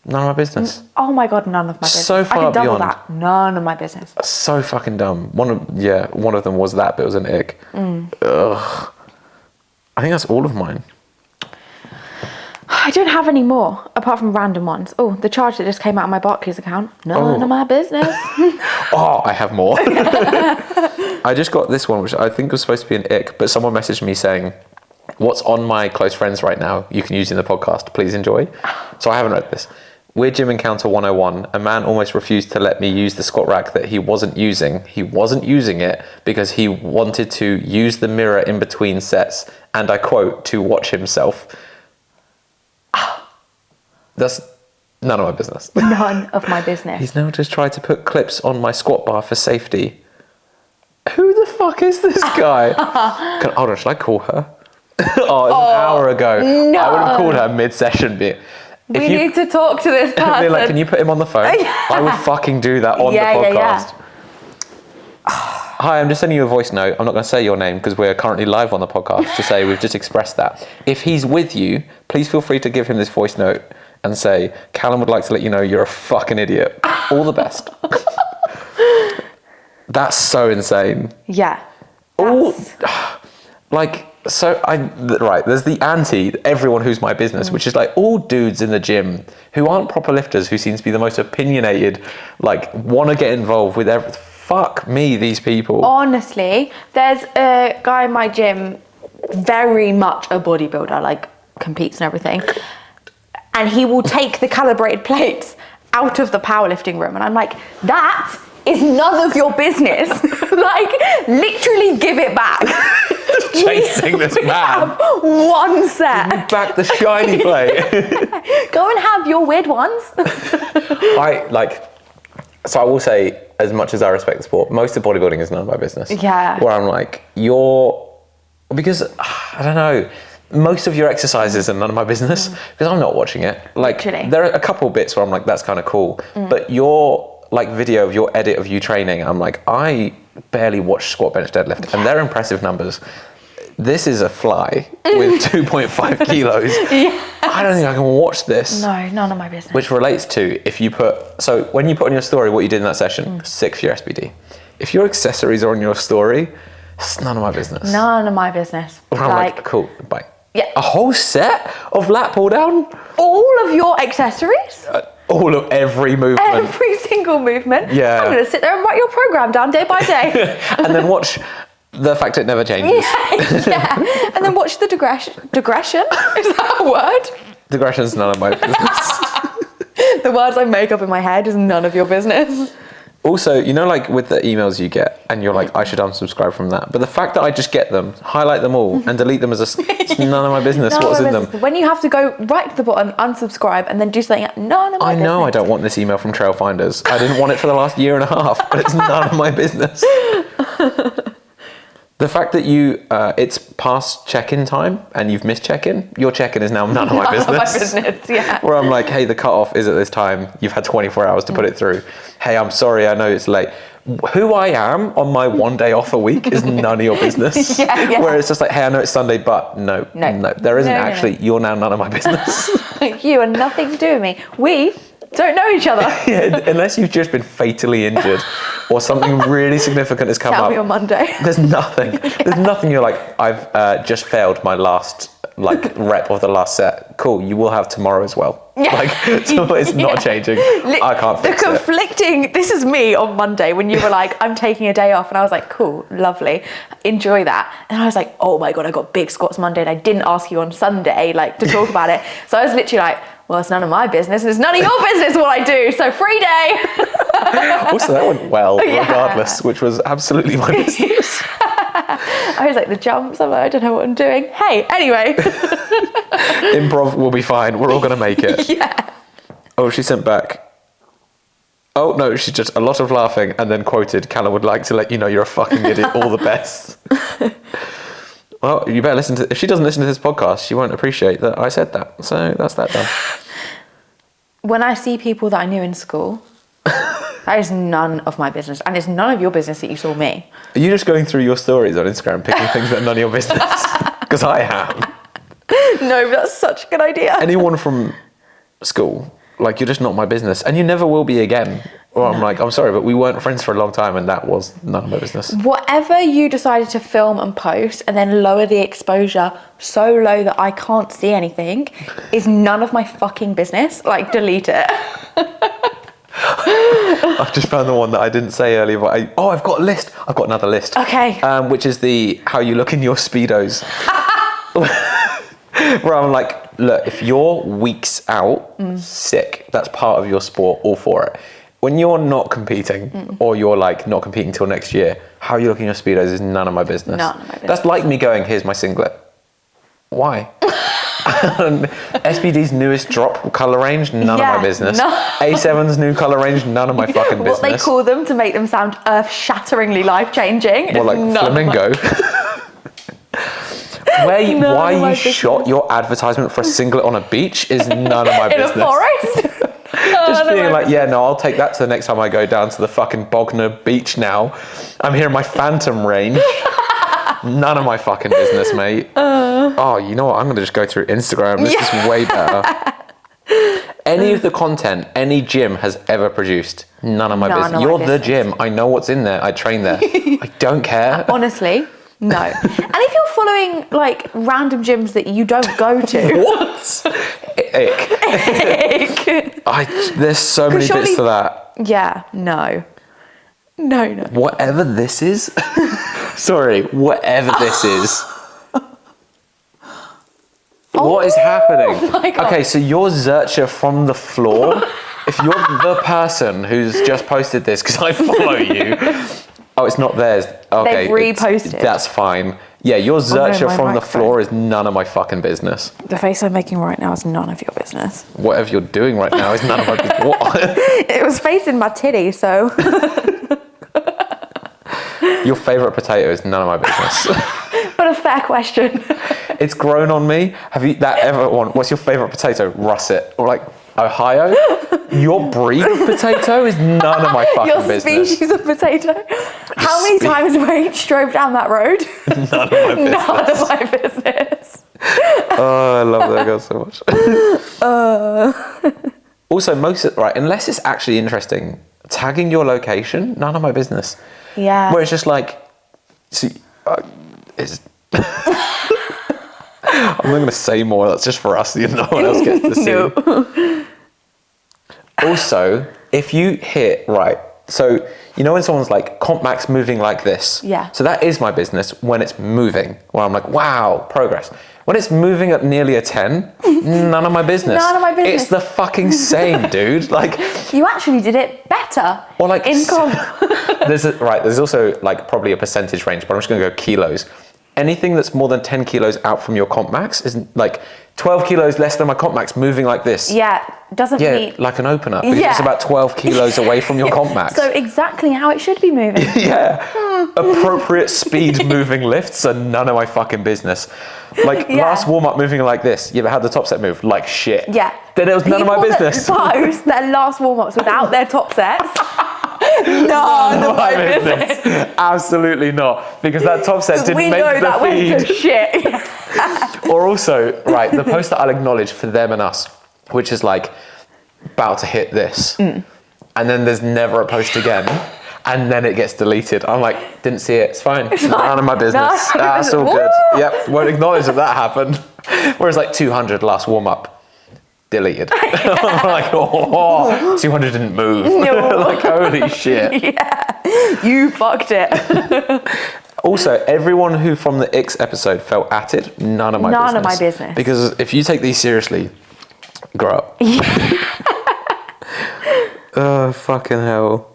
S2: None of my business.
S1: Oh my God, none of my business.
S2: So far
S1: I can double
S2: beyond.
S1: that. None of my business.
S2: So fucking dumb. One of them was that, but it was an ick. Ugh. I think that's all of mine.
S1: I don't have any more, apart from random ones. Oh, the charge that just came out of my Barclays account. None of my business.
S2: I have more. I just got this one, which I think was supposed to be an ick, but someone messaged me saying, what's on my close friends right now, you can use in the podcast, please enjoy. So I haven't read this. Weird Gym Encounter 101. A man almost refused to let me use the squat rack that he wasn't using. He wasn't using it because he wanted to use the mirror in between sets, and I quote, to watch himself. That's none of my business.
S1: None of my business.
S2: He's now just tried to put clips on my squat bar for safety. Who the fuck is this guy? Hold on, should I call her? It was an hour ago.
S1: No.
S2: I would have called her mid-session.
S1: We need to talk to this person.
S2: Be like, can you put him on the phone? I would fucking do that on the podcast. Hi, I'm just sending you a voice note. I'm not going to say your name because we're currently live on the podcast to say we've just expressed that. If he's with you, please feel free to give him this voice note and say, Callum would like to let you know you're a fucking idiot. All the best. That's so insane.
S1: Yeah.
S2: There's the everyone who's my business, which is like all dudes in the gym who aren't proper lifters, who seems to be the most opinionated, like want to get involved with everything. Fuck me, these people.
S1: Honestly, there's a guy in my gym, very much a bodybuilder, like competes and everything, and he will take the calibrated plates out of the powerlifting room, and I'm like, that is none of your business. Like, literally give it back.
S2: Chasing this man.
S1: Have one set.
S2: Back the shiny plate.
S1: Go and have your weird ones.
S2: So I will say, as much as I respect the sport, most of bodybuilding is none of my business.
S1: Yeah.
S2: Where I'm like, because, I don't know, most of your exercises are none of my business, because I'm not watching it. Like,
S1: Literally.
S2: there are a couple bits where I'm like, that's kind of cool. But your, like, video of your edit of you training, I'm like, I barely watch squat, bench, deadlift, and they're impressive numbers. This is a fly with 2.5 kilos. Yeah. I don't think I can watch this.
S1: No, none of my business.
S2: Which relates to when you put on your story what you did in that session, sick for your SBD. If your accessories are on your story, it's none of my business.
S1: None of my business.
S2: I'm like, cool, bye.
S1: Yeah.
S2: A whole set of lat pull down?
S1: All of your accessories?
S2: All of every movement.
S1: Every single movement?
S2: Yeah.
S1: I'm going to sit there and write your program down day by day.
S2: And then watch the fact it never changes.
S1: Yeah. And then watch the digression. Digression? Is that a word?
S2: Digression's none of my business.
S1: The words I make up in my head is none of your business.
S2: Also, you know, like with the emails you get, and you're like, I should unsubscribe from that. But the fact that I just get them, highlight them all, and delete them it's none of my business. What's in them?
S1: When you have to go right to the bottom, unsubscribe, and then do something, none of my business.
S2: I know I don't want this email from Trail Finders. I didn't want it for the last year and a half, but it's none of my business. The fact that it's past check-in time and you've missed check-in, your check-in is now none of my business.
S1: None of my business, yeah.
S2: Where I'm like, hey, the cut-off is at this time. You've had 24 hours to put it through. Hey, I'm sorry, I know it's late. Who I am on my one day off a week is none of your business.
S1: Yeah.
S2: Where it's just like, hey, I know it's Sunday, but no. There isn't actually. You're now none of my business.
S1: You are nothing to do with me. We don't know each other.
S2: Yeah, unless you've just been fatally injured or something really significant has come
S1: Tell
S2: up.
S1: me on Monday.
S2: There's nothing. There's nothing. You're like, I've just failed my last rep of the last set. Cool. You will have tomorrow as well. Yeah. So it's not changing. I can't fix it.
S1: The conflicting. This is me on Monday when you were like, I'm taking a day off, and I was like, cool, lovely, enjoy that. And I was like, oh my god, I got big squats Monday, and I didn't ask you on Sunday to talk about it. So I was literally like, well, it's none of my business, and it's none of your business what I do, so free day.
S2: Also, that went well, regardless, which was absolutely my business.
S1: I was like, the jumps, I'm like, I don't know what I'm doing. Hey, anyway.
S2: Improv will be fine, we're all going to make it.
S1: Yeah.
S2: Oh, she sent back. Oh, no, she's just a lot of laughing, and then quoted, Callum would like to let you know you're a fucking idiot, all the best. Well, you better listen to... If she doesn't listen to this podcast, she won't appreciate that I said that. So that's that done.
S1: When I see people that I knew in school, that is none of my business. And it's none of your business that you saw me.
S2: Are you just going through your stories on Instagram, picking things that are none of your business? Because I am.
S1: No, but that's such a good idea.
S2: Anyone from school, like, you're just not my business. And you never will be again. Or I'm like, I'm sorry, but we weren't friends for a long time, and that was none of my business. Whatever
S1: you decided to film and post and then lower the exposure so low that I can't see anything is none of my fucking business. Like, delete it.
S2: I've just found the one that I didn't say earlier. But I've got a list. I've got another list.
S1: Okay.
S2: Which is the how you look in your Speedos. Where I'm like, look, if you're weeks out, sick. That's part of your sport, all for it. When you're not competing, or you're like not competing till next year, how you look in your Speedos is none of my business.
S1: None of my business.
S2: That's like me going, here's my singlet. Why? SBD's newest drop colour range, none of my business. No. A7's new colour range, none of my fucking business.
S1: What they call them to make them sound earth-shatteringly life-changing.
S2: Well, like flamingo. Why you shot your advertisement for a singlet on a beach is none of my business.
S1: In a forest?
S2: Just being like, yeah, no, I'll take that to the next time I go down to the fucking Bognor beach now. I'm here in my Phantom range. None of my fucking business, mate. Oh, you know what? I'm going to just go through Instagram. This is way better. Any of the content any gym has ever produced, none of my business. You're the gym. I know what's in there. I train there. I don't care.
S1: Honestly, no. And if you're following like random gyms that you don't go to.
S2: What? Ick. There's so many bits to that.
S1: Yeah, no. No.
S2: Whatever this is. Sorry, whatever this is. What is happening?
S1: Oh my God.
S2: Okay, so you're Zercher from the floor if you're the person who's just posted this because I follow you, oh, it's not theirs. Okay,
S1: They've reposted.
S2: That's fine. Yeah, your Zercher
S1: my
S2: from the
S1: microphone.
S2: floor is none of my fucking business.
S1: The face I'm making right now is none of your business.
S2: Whatever you're doing right now is none of my business. What?
S1: It was facing my titty, so.
S2: Your favourite potato is none of my business.
S1: But a fair question.
S2: It's grown on me. Have you that ever one? What's your favourite potato? Russet or like Ohio? Your breed of potato is none of my fucking business.
S1: Your species of potato. How many times Rach drove down that road?
S2: None of my business.
S1: None of my business.
S2: Oh, I love that girl so much. Also, right, unless it's actually interesting, tagging your location, none of my business.
S1: Yeah.
S2: Where it's just like, see, it's. I'm not going to say more. That's just for us. No one else gets to see.
S1: No.
S2: Also, if you hit right, so you know when someone's like comp max moving like this.
S1: Yeah.
S2: So that is my business when it's moving. Where I'm like, wow, progress. When it's moving at nearly a 10, none of my business.
S1: None of my business.
S2: It's the fucking same, dude. Like.
S1: You actually did it better.
S2: Or like.
S1: In comp.
S2: There's also like probably a percentage range, but I'm just going to go kilos. Anything that's more than 10 kilos out from your comp max is like 12 kilos less than my comp max moving like this.
S1: Yeah, doesn't mean.
S2: Like an opener. Because it's about 12 kilos away from your comp max.
S1: So exactly how it should be moving.
S2: Yeah. Appropriate speed moving lifts are none of my fucking business. Like last warm up moving like this. You ever had the top set move? Like shit.
S1: Yeah.
S2: Then it was none of my business.
S1: People that post their last warm ups without their top sets. None of my business.
S2: Absolutely not. Because that top set didn't make the
S1: that
S2: feed.
S1: Went to shit.
S2: Or also, right, the post that I'll acknowledge for them and us, which is like about to hit this. And then there's never a post again. And then it gets deleted. I'm like, didn't see it. It's fine. None of my business. That's all good. Yep. Won't acknowledge that happened. Whereas like 200 last warm up. Deleted. I'm like, 200 didn't move.
S1: No.
S2: Like, holy shit.
S1: Yeah. You fucked it.
S2: Also, everyone who from the X episode felt at it, none of my business.
S1: None of my business.
S2: Because if you take these seriously, grow up. Oh, fucking hell.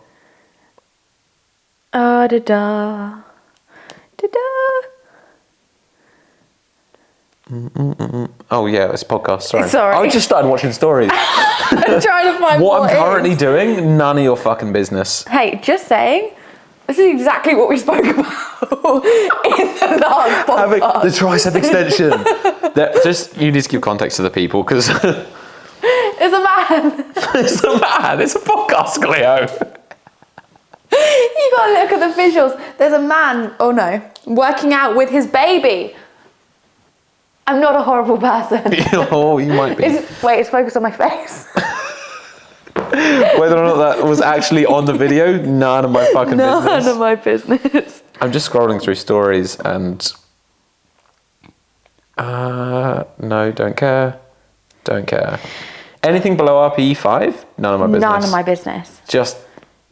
S1: Da-da. Da-da.
S2: Oh yeah, it's a podcast. Sorry.
S1: Sorry.
S2: I just started watching stories.
S1: I'm trying to find
S2: what I'm
S1: it
S2: currently
S1: is.
S2: doing, none of your fucking business.
S1: Hey, just saying, this is exactly what we spoke about in the last podcast.
S2: The tricep extension. You need to give context to the people because
S1: It's a man.
S2: it's a man. It's a podcast, Clio.
S1: You gotta look at the visuals. There's a man, working out with his baby. I'm not a horrible person.
S2: Oh, you might be.
S1: It's focused on my face.
S2: Whether or not that was actually on the video, none of my fucking business.
S1: None of my business.
S2: I'm just scrolling through stories and... no, don't care. Don't care. Anything below RPE 5? None of my business.
S1: None of my business.
S2: Just...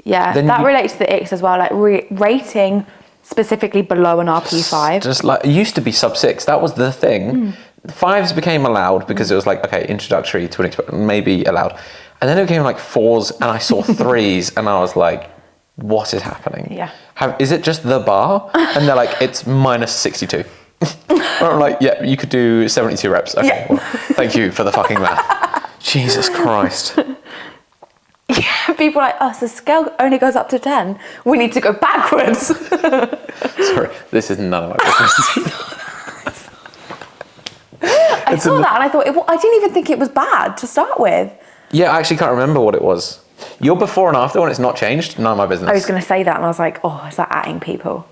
S1: Yeah, that relates to the X as well, like rating specifically below an RPE 5.
S2: Just like, it used to be sub 6, that was the thing. 5s became allowed because it was like, okay, introductory to an maybe allowed. And then it became like 4s and I saw 3s and I was like, what is happening?
S1: Yeah.
S2: Is it just the bar? And they're like, it's minus 62. I'm like, yeah, you could do 72 reps. Okay,
S1: Yeah.
S2: well, thank you for the fucking math. Jesus Christ.
S1: Yeah, people are like, oh, so the scale only goes up to 10. We need to go backwards.
S2: Sorry, this is none of my business.
S1: I saw that and I thought, I didn't even think it was bad to start with.
S2: Yeah, I actually can't remember what it was. Your before and after when it's not changed, none of my business.
S1: I was going to say that and I was like, oh, is that atting people?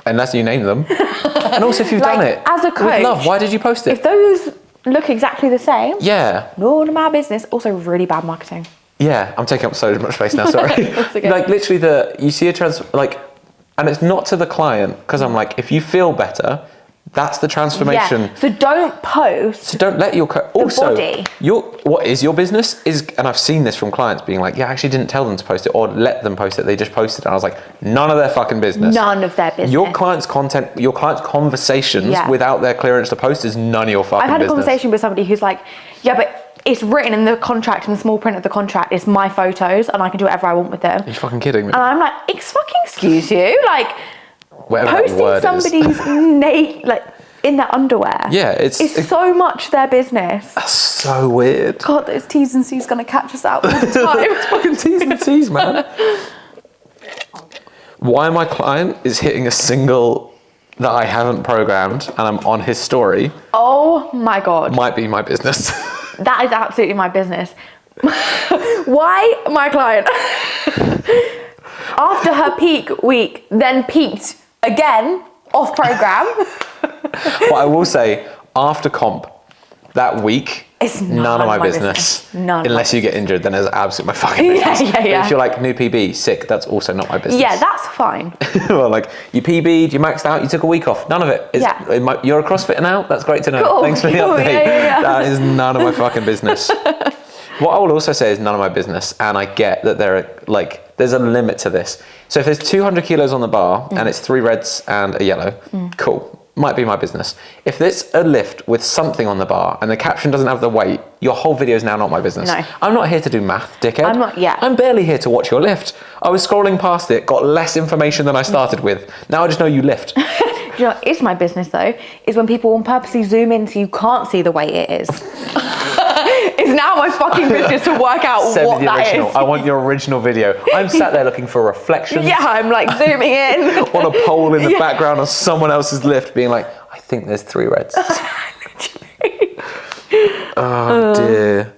S2: Unless you name them. And also if you've done it.
S1: As a coach.
S2: With love, why did you post it?
S1: If those look exactly the same.
S2: Yeah.
S1: None of my business. Also really bad marketing.
S2: Yeah, I'm taking up so much space now, sorry.
S1: That's okay.
S2: Like literally you see and it's not to the client, because I'm like, if you feel better, that's the transformation.
S1: Yeah. So don't post.
S2: So don't let your also
S1: body.
S2: What is your business and I've seen this from clients being like, yeah, I actually didn't tell them to post it or let them post it. They just posted it. And I was like, none of their fucking business.
S1: None of their business.
S2: Your client's content, your client's conversations without their clearance to post is none of your fucking business.
S1: I've had a conversation with somebody who's like, yeah, but it's written in the contract, in the small print of the contract, it's my photos and I can do whatever I want with them.
S2: Are you fucking kidding me?
S1: And I'm like, excuse you? Like,
S2: Whatever
S1: posting somebody's like in their underwear.
S2: Yeah, it's
S1: so much their business.
S2: That's so weird.
S1: God, those T's and C's gonna catch us out all the time.
S2: It's fucking T's and C's, man. Why my client is hitting a single that I haven't programmed and I'm on his story.
S1: Oh my God.
S2: Might be my business.
S1: That is absolutely my business. Why my client, after her peak week, then peaked again off program.
S2: What I will say, after comp, that week,
S1: it's
S2: none of my business. Unless you get injured, then it's absolutely my fucking business.
S1: Yeah.
S2: But if you're like, new PB, sick, that's also not my business.
S1: Yeah, that's fine.
S2: Well, like, you PB'd, you maxed out, you took a week off. None of it. You're a CrossFitter now? That's great to know.
S1: Cool.
S2: Thanks for the update.
S1: Yeah.
S2: That is none of my fucking business. What I will also say is none of my business, and I get that there's a limit to this. So if there's 200 kilos on the bar and it's 3 reds and a yellow, cool. Might be my business. If there's a lift with something on the bar and the caption doesn't have the weight, your whole video is now not my business.
S1: No.
S2: I'm not here to do math, dickhead.
S1: I'm not, yeah.
S2: I'm barely here to watch your lift. I was scrolling past it, got less information than I started with. Now I just know you lift.
S1: Do you know what is my business though? Is when people on purposely zoom in so you can't see the weight it is. It's now my fucking business to work out what that is.
S2: I want your original video. I'm sat there looking for reflections.
S1: Yeah, I'm like zooming in.
S2: On a pole in the background of someone else's lift being like, I think there's 3 reds. Oh dear.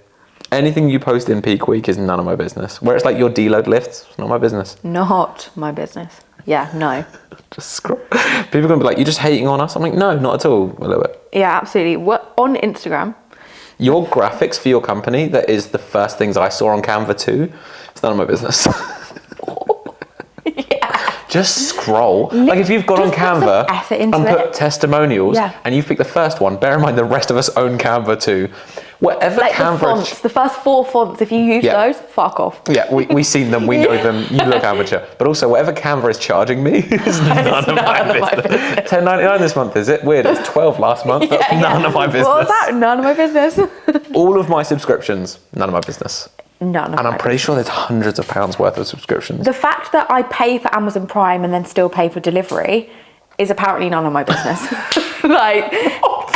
S2: Anything you post in peak week is none of my business. Where it's like your deload lifts, it's not my business.
S1: Not my business. Yeah, no.
S2: Just scroll. People are going to be like, you're just hating on us? I'm like, no, not at all. A little bit.
S1: Yeah, absolutely. On Instagram.
S2: Your graphics for your company, that is the first things I saw on Canva too. It's none of my business.
S1: Yeah.
S2: Just scroll. Like if you've gone on Canva and put testimonials and you've picked the first one, bear in mind the rest of us own Canva too. Whatever
S1: like
S2: Canva...
S1: the fonts, the first 4 fonts, if you use those, fuck off.
S2: Yeah, we've seen them, we know them, you look amateur. But also, whatever Canva is charging me is none of my business. $10.99 this month, is it? Weird, it was $12 last month, that's none of my business.
S1: What was that? None of my business.
S2: All of my subscriptions, none of my business.
S1: None of
S2: And I'm pretty sure there's hundreds of pounds worth of subscriptions.
S1: The fact that I pay for Amazon Prime and then still pay for delivery is apparently none of my business. Like,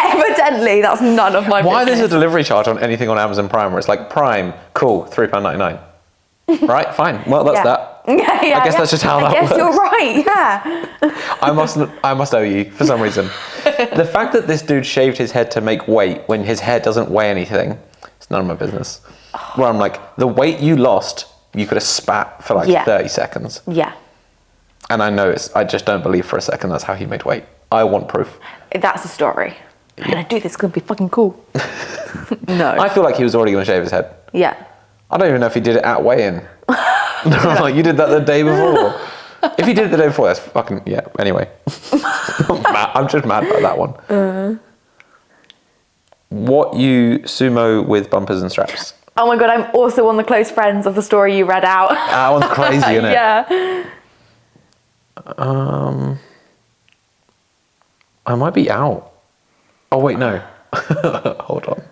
S1: evidently, that's none of my business.
S2: Why there's a delivery charge on anything on Amazon Prime where it's like, Prime, cool, £3.99. Right, fine. Well, that's that.
S1: Yeah,
S2: I guess that's just how that works.
S1: I guess you're right, yeah.
S2: I must owe you for some reason. The fact that this dude shaved his head to make weight when his hair doesn't weigh anything, it's none of my business. Where I'm like, the weight you lost, you could have spat for like 30 seconds.
S1: Yeah.
S2: And I just don't believe for a second that's how he made weight. I want proof.
S1: That's a story. I'm gonna do this, it's gonna be fucking cool. No.
S2: I feel like he was already gonna shave his head.
S1: Yeah.
S2: I don't even know if he did it at weigh-in. Like, you did that the day before. If he did it the day before, that's fucking, yeah, anyway. I'm just mad about that one. What you sumo with bumpers and straps?
S1: Oh my God, I'm also one of the close friends of the story you read out.
S2: That one's crazy, isn't it?
S1: Yeah.
S2: I might be out. Oh wait, no. Hold on.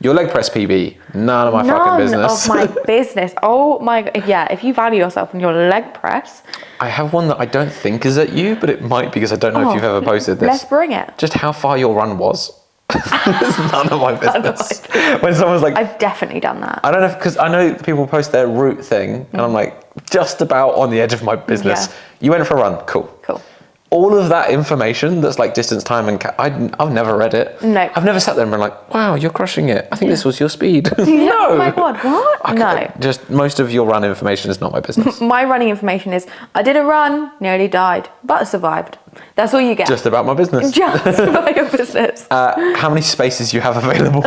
S2: Your leg press PB, none of my fucking business.
S1: None of my business. Oh my, yeah, if you value yourself on your leg press.
S2: I have one that I don't think is at you, but it might be because I don't know if you've ever posted this.
S1: Let's bring it.
S2: Just how far your run was. It's none of my business. When someone's like...
S1: I've definitely done that.
S2: I don't know, because I know people post their route thing, and I'm like, just about on the edge of my business.
S1: Yeah.
S2: You went for a run, cool.
S1: Cool.
S2: All of that information that's like distance, time, and I've never read it.
S1: No.
S2: I've never sat there and been like, wow, you're crushing it. I think this was your speed. No.
S1: Oh my God, what? No.
S2: Just most of your run information is not my business.
S1: My running information is, I did a run, nearly died, but survived. That's all you get.
S2: Just about my business.
S1: Just about your business.
S2: How many spaces you have available?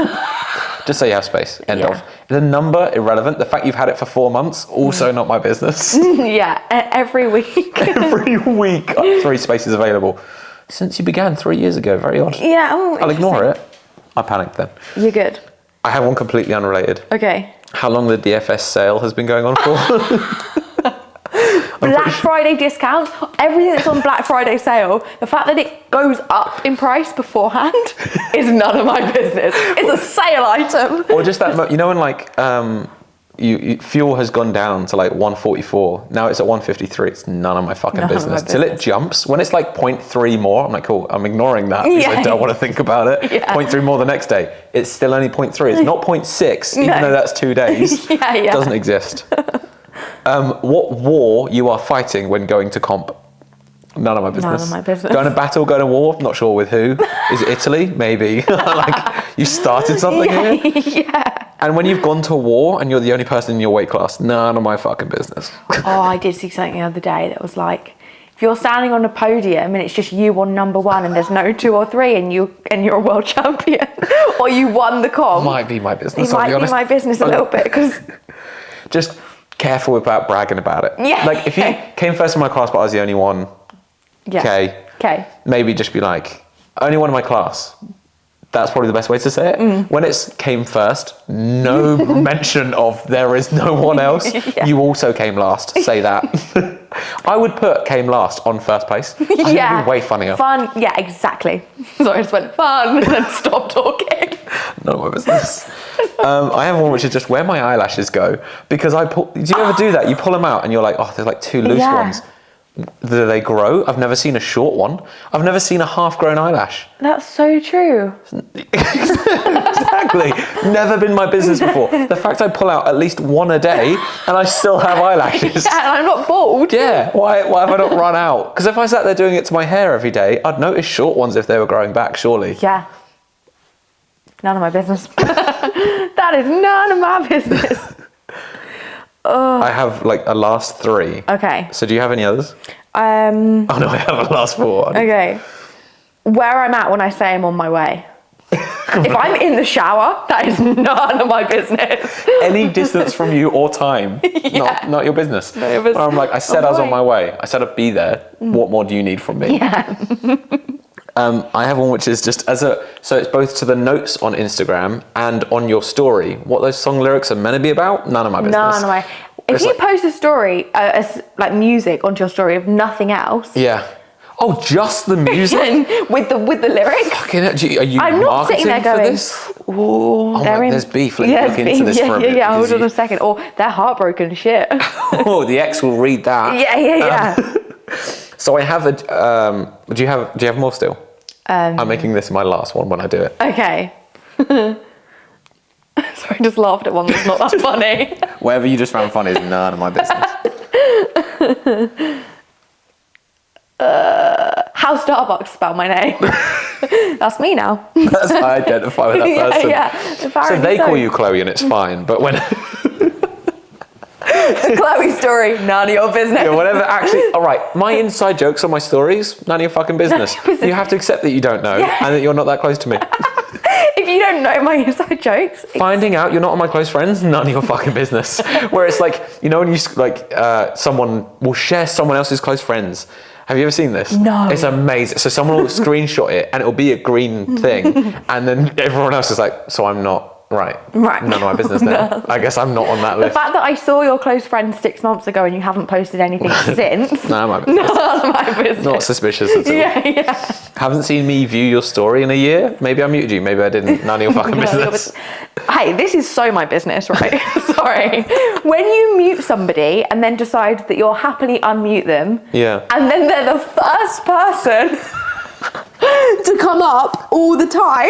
S2: Just say you have space. End of. The number, irrelevant. The fact you've had it for 4 months, also not my business.
S1: Yeah, every week.
S2: Every week, 3 spaces available. Since you began 3 years ago, very odd.
S1: Yeah.
S2: I'll ignore it. I panicked then.
S1: You're good.
S2: I have one completely unrelated.
S1: Okay.
S2: How long the DFS sale has been going on for?
S1: Black Friday discounts, everything that's on Black Friday sale, the fact that it goes up in price beforehand is none of my business. It's a sale item.
S2: Or just that, when like fuel has gone down to like 144, now it's at 153. It's none of my fucking business. Till it jumps. When it's like 0.3 more, I'm like, cool, I'm ignoring that because I don't want to think about it. Yeah. 0.3 more the next day. It's still only 0.3. It's not 0.6, even though that's 2 days. It doesn't exist. What war you are fighting when going to comp? None of my business.
S1: None of my business.
S2: Going to battle, going to war, not sure with who. Is it Italy? Maybe. Like, you started something here?
S1: Yeah.
S2: And when you've gone to war and you're the only person in your weight class, none of my fucking business.
S1: Oh, I did see something the other day that was like, if you're standing on a podium and it's just you on number 1 and there's no 2 or 3 and you're a world champion or you won the comp.
S2: Might be my business,
S1: It might be my business a little bit because...
S2: Just careful about bragging about it.
S1: Yeah.
S2: Like, if you came first in my class but I was the only one, okay. Maybe just be like, only one in my class. That's probably the best way to say it. When it's came first, no mention of there is no one else. You also came last. Say that. I would put came last on first place. I think it'd be way funnier.
S1: Fun. Yeah, exactly. So I just went fun and then stopped talking.
S2: None of my business. I have one which is just where my eyelashes go, because do you ever do that? You pull them out and you're like, oh, there's like 2 loose ones. Do they grow? I've never seen a short one. I've never seen a half-grown eyelash.
S1: That's so true.
S2: Exactly. Never been my business before. The fact I pull out at least 1 a day and I still have eyelashes.
S1: Yeah, and I'm not bald.
S2: Yeah. Why have I not run out? Because if I sat there doing it to my hair every day, I'd notice short ones if they were growing back, surely.
S1: Yeah. None of my business. That is none of my business.
S2: I have like a last 3.
S1: Okay.
S2: So do you have any others?
S1: Oh
S2: no, I have a last 4.
S1: Okay. Where I'm at when I say I'm on my way. If I'm in the shower, that is none of my business.
S2: Any distance from you or time, not your business.
S1: Not your business.
S2: I'm like, I said I was on my way. I said I'd be there. What more do you need from me?
S1: Yeah.
S2: I have one which is just so it's both to the notes on Instagram and on your story. What those song lyrics are meant to be about, none of my business.
S1: None of my... If you post a story, like music onto your story of nothing else...
S2: Yeah. Oh, just the music?
S1: with the lyrics?
S2: Fucking hell, are you
S1: I'm not sitting there going,
S2: for this?
S1: Oh,
S2: there's beef. Let's look into this for a minute.
S1: Yeah, hold on a second. Or they're heartbroken, shit.
S2: Oh, the ex will read that.
S1: Yeah.
S2: So I have do you have more still? I'm making this my last one when I do it.
S1: Okay. Sorry, I just laughed at one that's not that funny.
S2: Whatever you just found funny is none of my business.
S1: How Starbucks spell my name. That's me now.
S2: That's how I identify with that person.
S1: Yeah.
S2: So they call you Chloe and it's fine, but when...
S1: The Chloe story, none of your business.
S2: Yeah, whatever, actually, all right, my inside jokes on my stories, none of your fucking business. You have to accept that you don't know and that you're not that close to me.
S1: If you don't know my inside jokes...
S2: Finding out you're not on my close friends, none of your fucking business. Where it's like, when you, someone will share someone else's close friends. Have you ever seen this?
S1: No.
S2: It's amazing. So someone will screenshot it and it'll be a green thing. And then everyone else is like, so I'm not... Right. None of my business now. No. I guess I'm not on that list.
S1: The fact that I saw your close friend 6 months ago and you haven't posted anything since.
S2: None of my business.
S1: None of my business.
S2: Not suspicious at all.
S1: Yeah.
S2: Haven't seen me view your story in a year. Maybe I muted you. Maybe I didn't. None of your fucking business.
S1: Hey, this is so my business, right? Sorry. When you mute somebody and then decide that you'll happily unmute them.
S2: Yeah.
S1: And then they're the first person to come up all the time.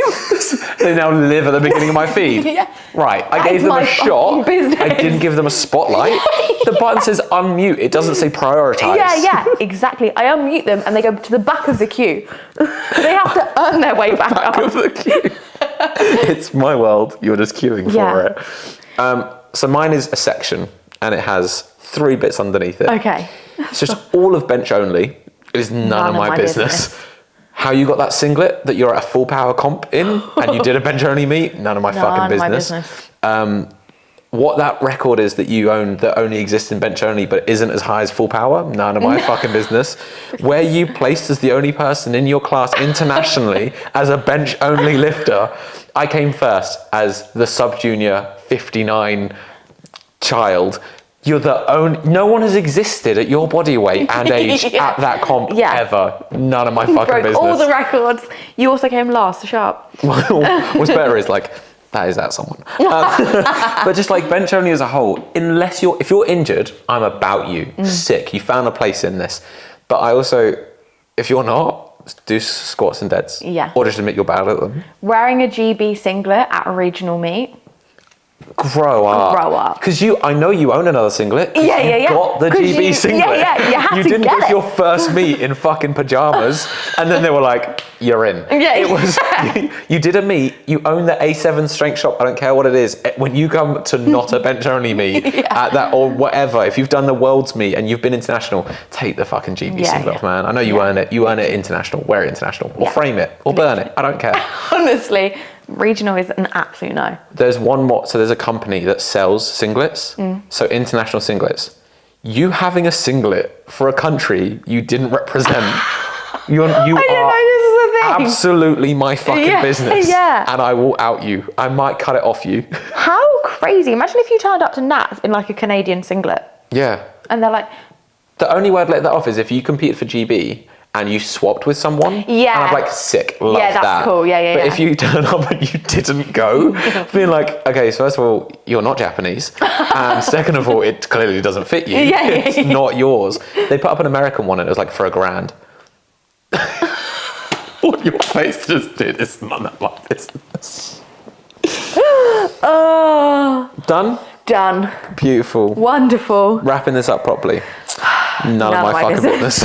S2: They now live at the beginning of my feed.
S1: Yeah.
S2: Right, I gave them a shot. I didn't give them a spotlight. The button says unmute. It doesn't say prioritize.
S1: Yeah, exactly. I unmute them and they go to the back of the queue. They have to earn their way back up.
S2: Of the queue. It's my world. You're just queuing for it. So mine is a section and it has 3 bits underneath it.
S1: Okay.
S2: It's just all of bench only. It is none of my business. How you got that singlet that you're at a full power comp in and you did a bench only meet, none of my fucking business. What that record is that you own that only exists in bench only but isn't as high as full power, none of my fucking business. Where you placed as the only person in your class internationally as a bench only lifter, I came first as the sub-junior 59 child. You're the only. No one has existed at your body weight and age at that comp ever. None of my fucking
S1: Broke
S2: business.
S1: all the records. You also came last to sharp.
S2: What's better is like, that is that someone. But just like bench only as a whole, if you're injured, I'm about you. Sick. You found a place in this. But I also, if you're not, do squats and deads.
S1: Yeah.
S2: Or just admit you're bad at them.
S1: Wearing a GB singlet at a regional meet.
S2: Grow up. Because I know you own another singlet.
S1: Yeah.
S2: You got the GB singlet.
S1: Yeah. You had
S2: You
S1: to
S2: didn't
S1: get
S2: go to
S1: it.
S2: your first meet in fucking pajamas, and then they were like, "You're in."
S1: Yeah.
S2: It was. You did a meet. You own the A7 strength shop. I don't care what it is. When you come to not a bench only meet at that or whatever, if you've done the world's meet and you've been international, take the fucking GB singlet off, man. I know you earn it. You earn it international. Wear it international, or frame it, or burn it. I don't care.
S1: Honestly, regional is an absolute no.
S2: There's one more. So there's a company that sells singlets. So international singlets. You having a singlet for a country you didn't represent. You
S1: I didn't know this was a thing.
S2: absolutely my fucking business.
S1: Yeah.
S2: And I will out you. I might cut it off you.
S1: How crazy. Imagine if you turned up to Nats in like a Canadian singlet.
S2: Yeah.
S1: And they're like,
S2: The only way I'd let that off is if you competed for GB and you swapped with someone.
S1: Yeah.
S2: And I'm like, sick, love that.
S1: Yeah, that's cool. Yeah.
S2: But if you turn up and you didn't go, being like, okay, so first of all, you're not Japanese. And second of all, it clearly doesn't fit you. It's not yours. They put up an American one and it was like for $1,000. What your face just did is none of my business.
S1: oh,
S2: Done?
S1: done.
S2: Beautiful.
S1: Wonderful.
S2: Wrapping this up properly. None of my fucking business.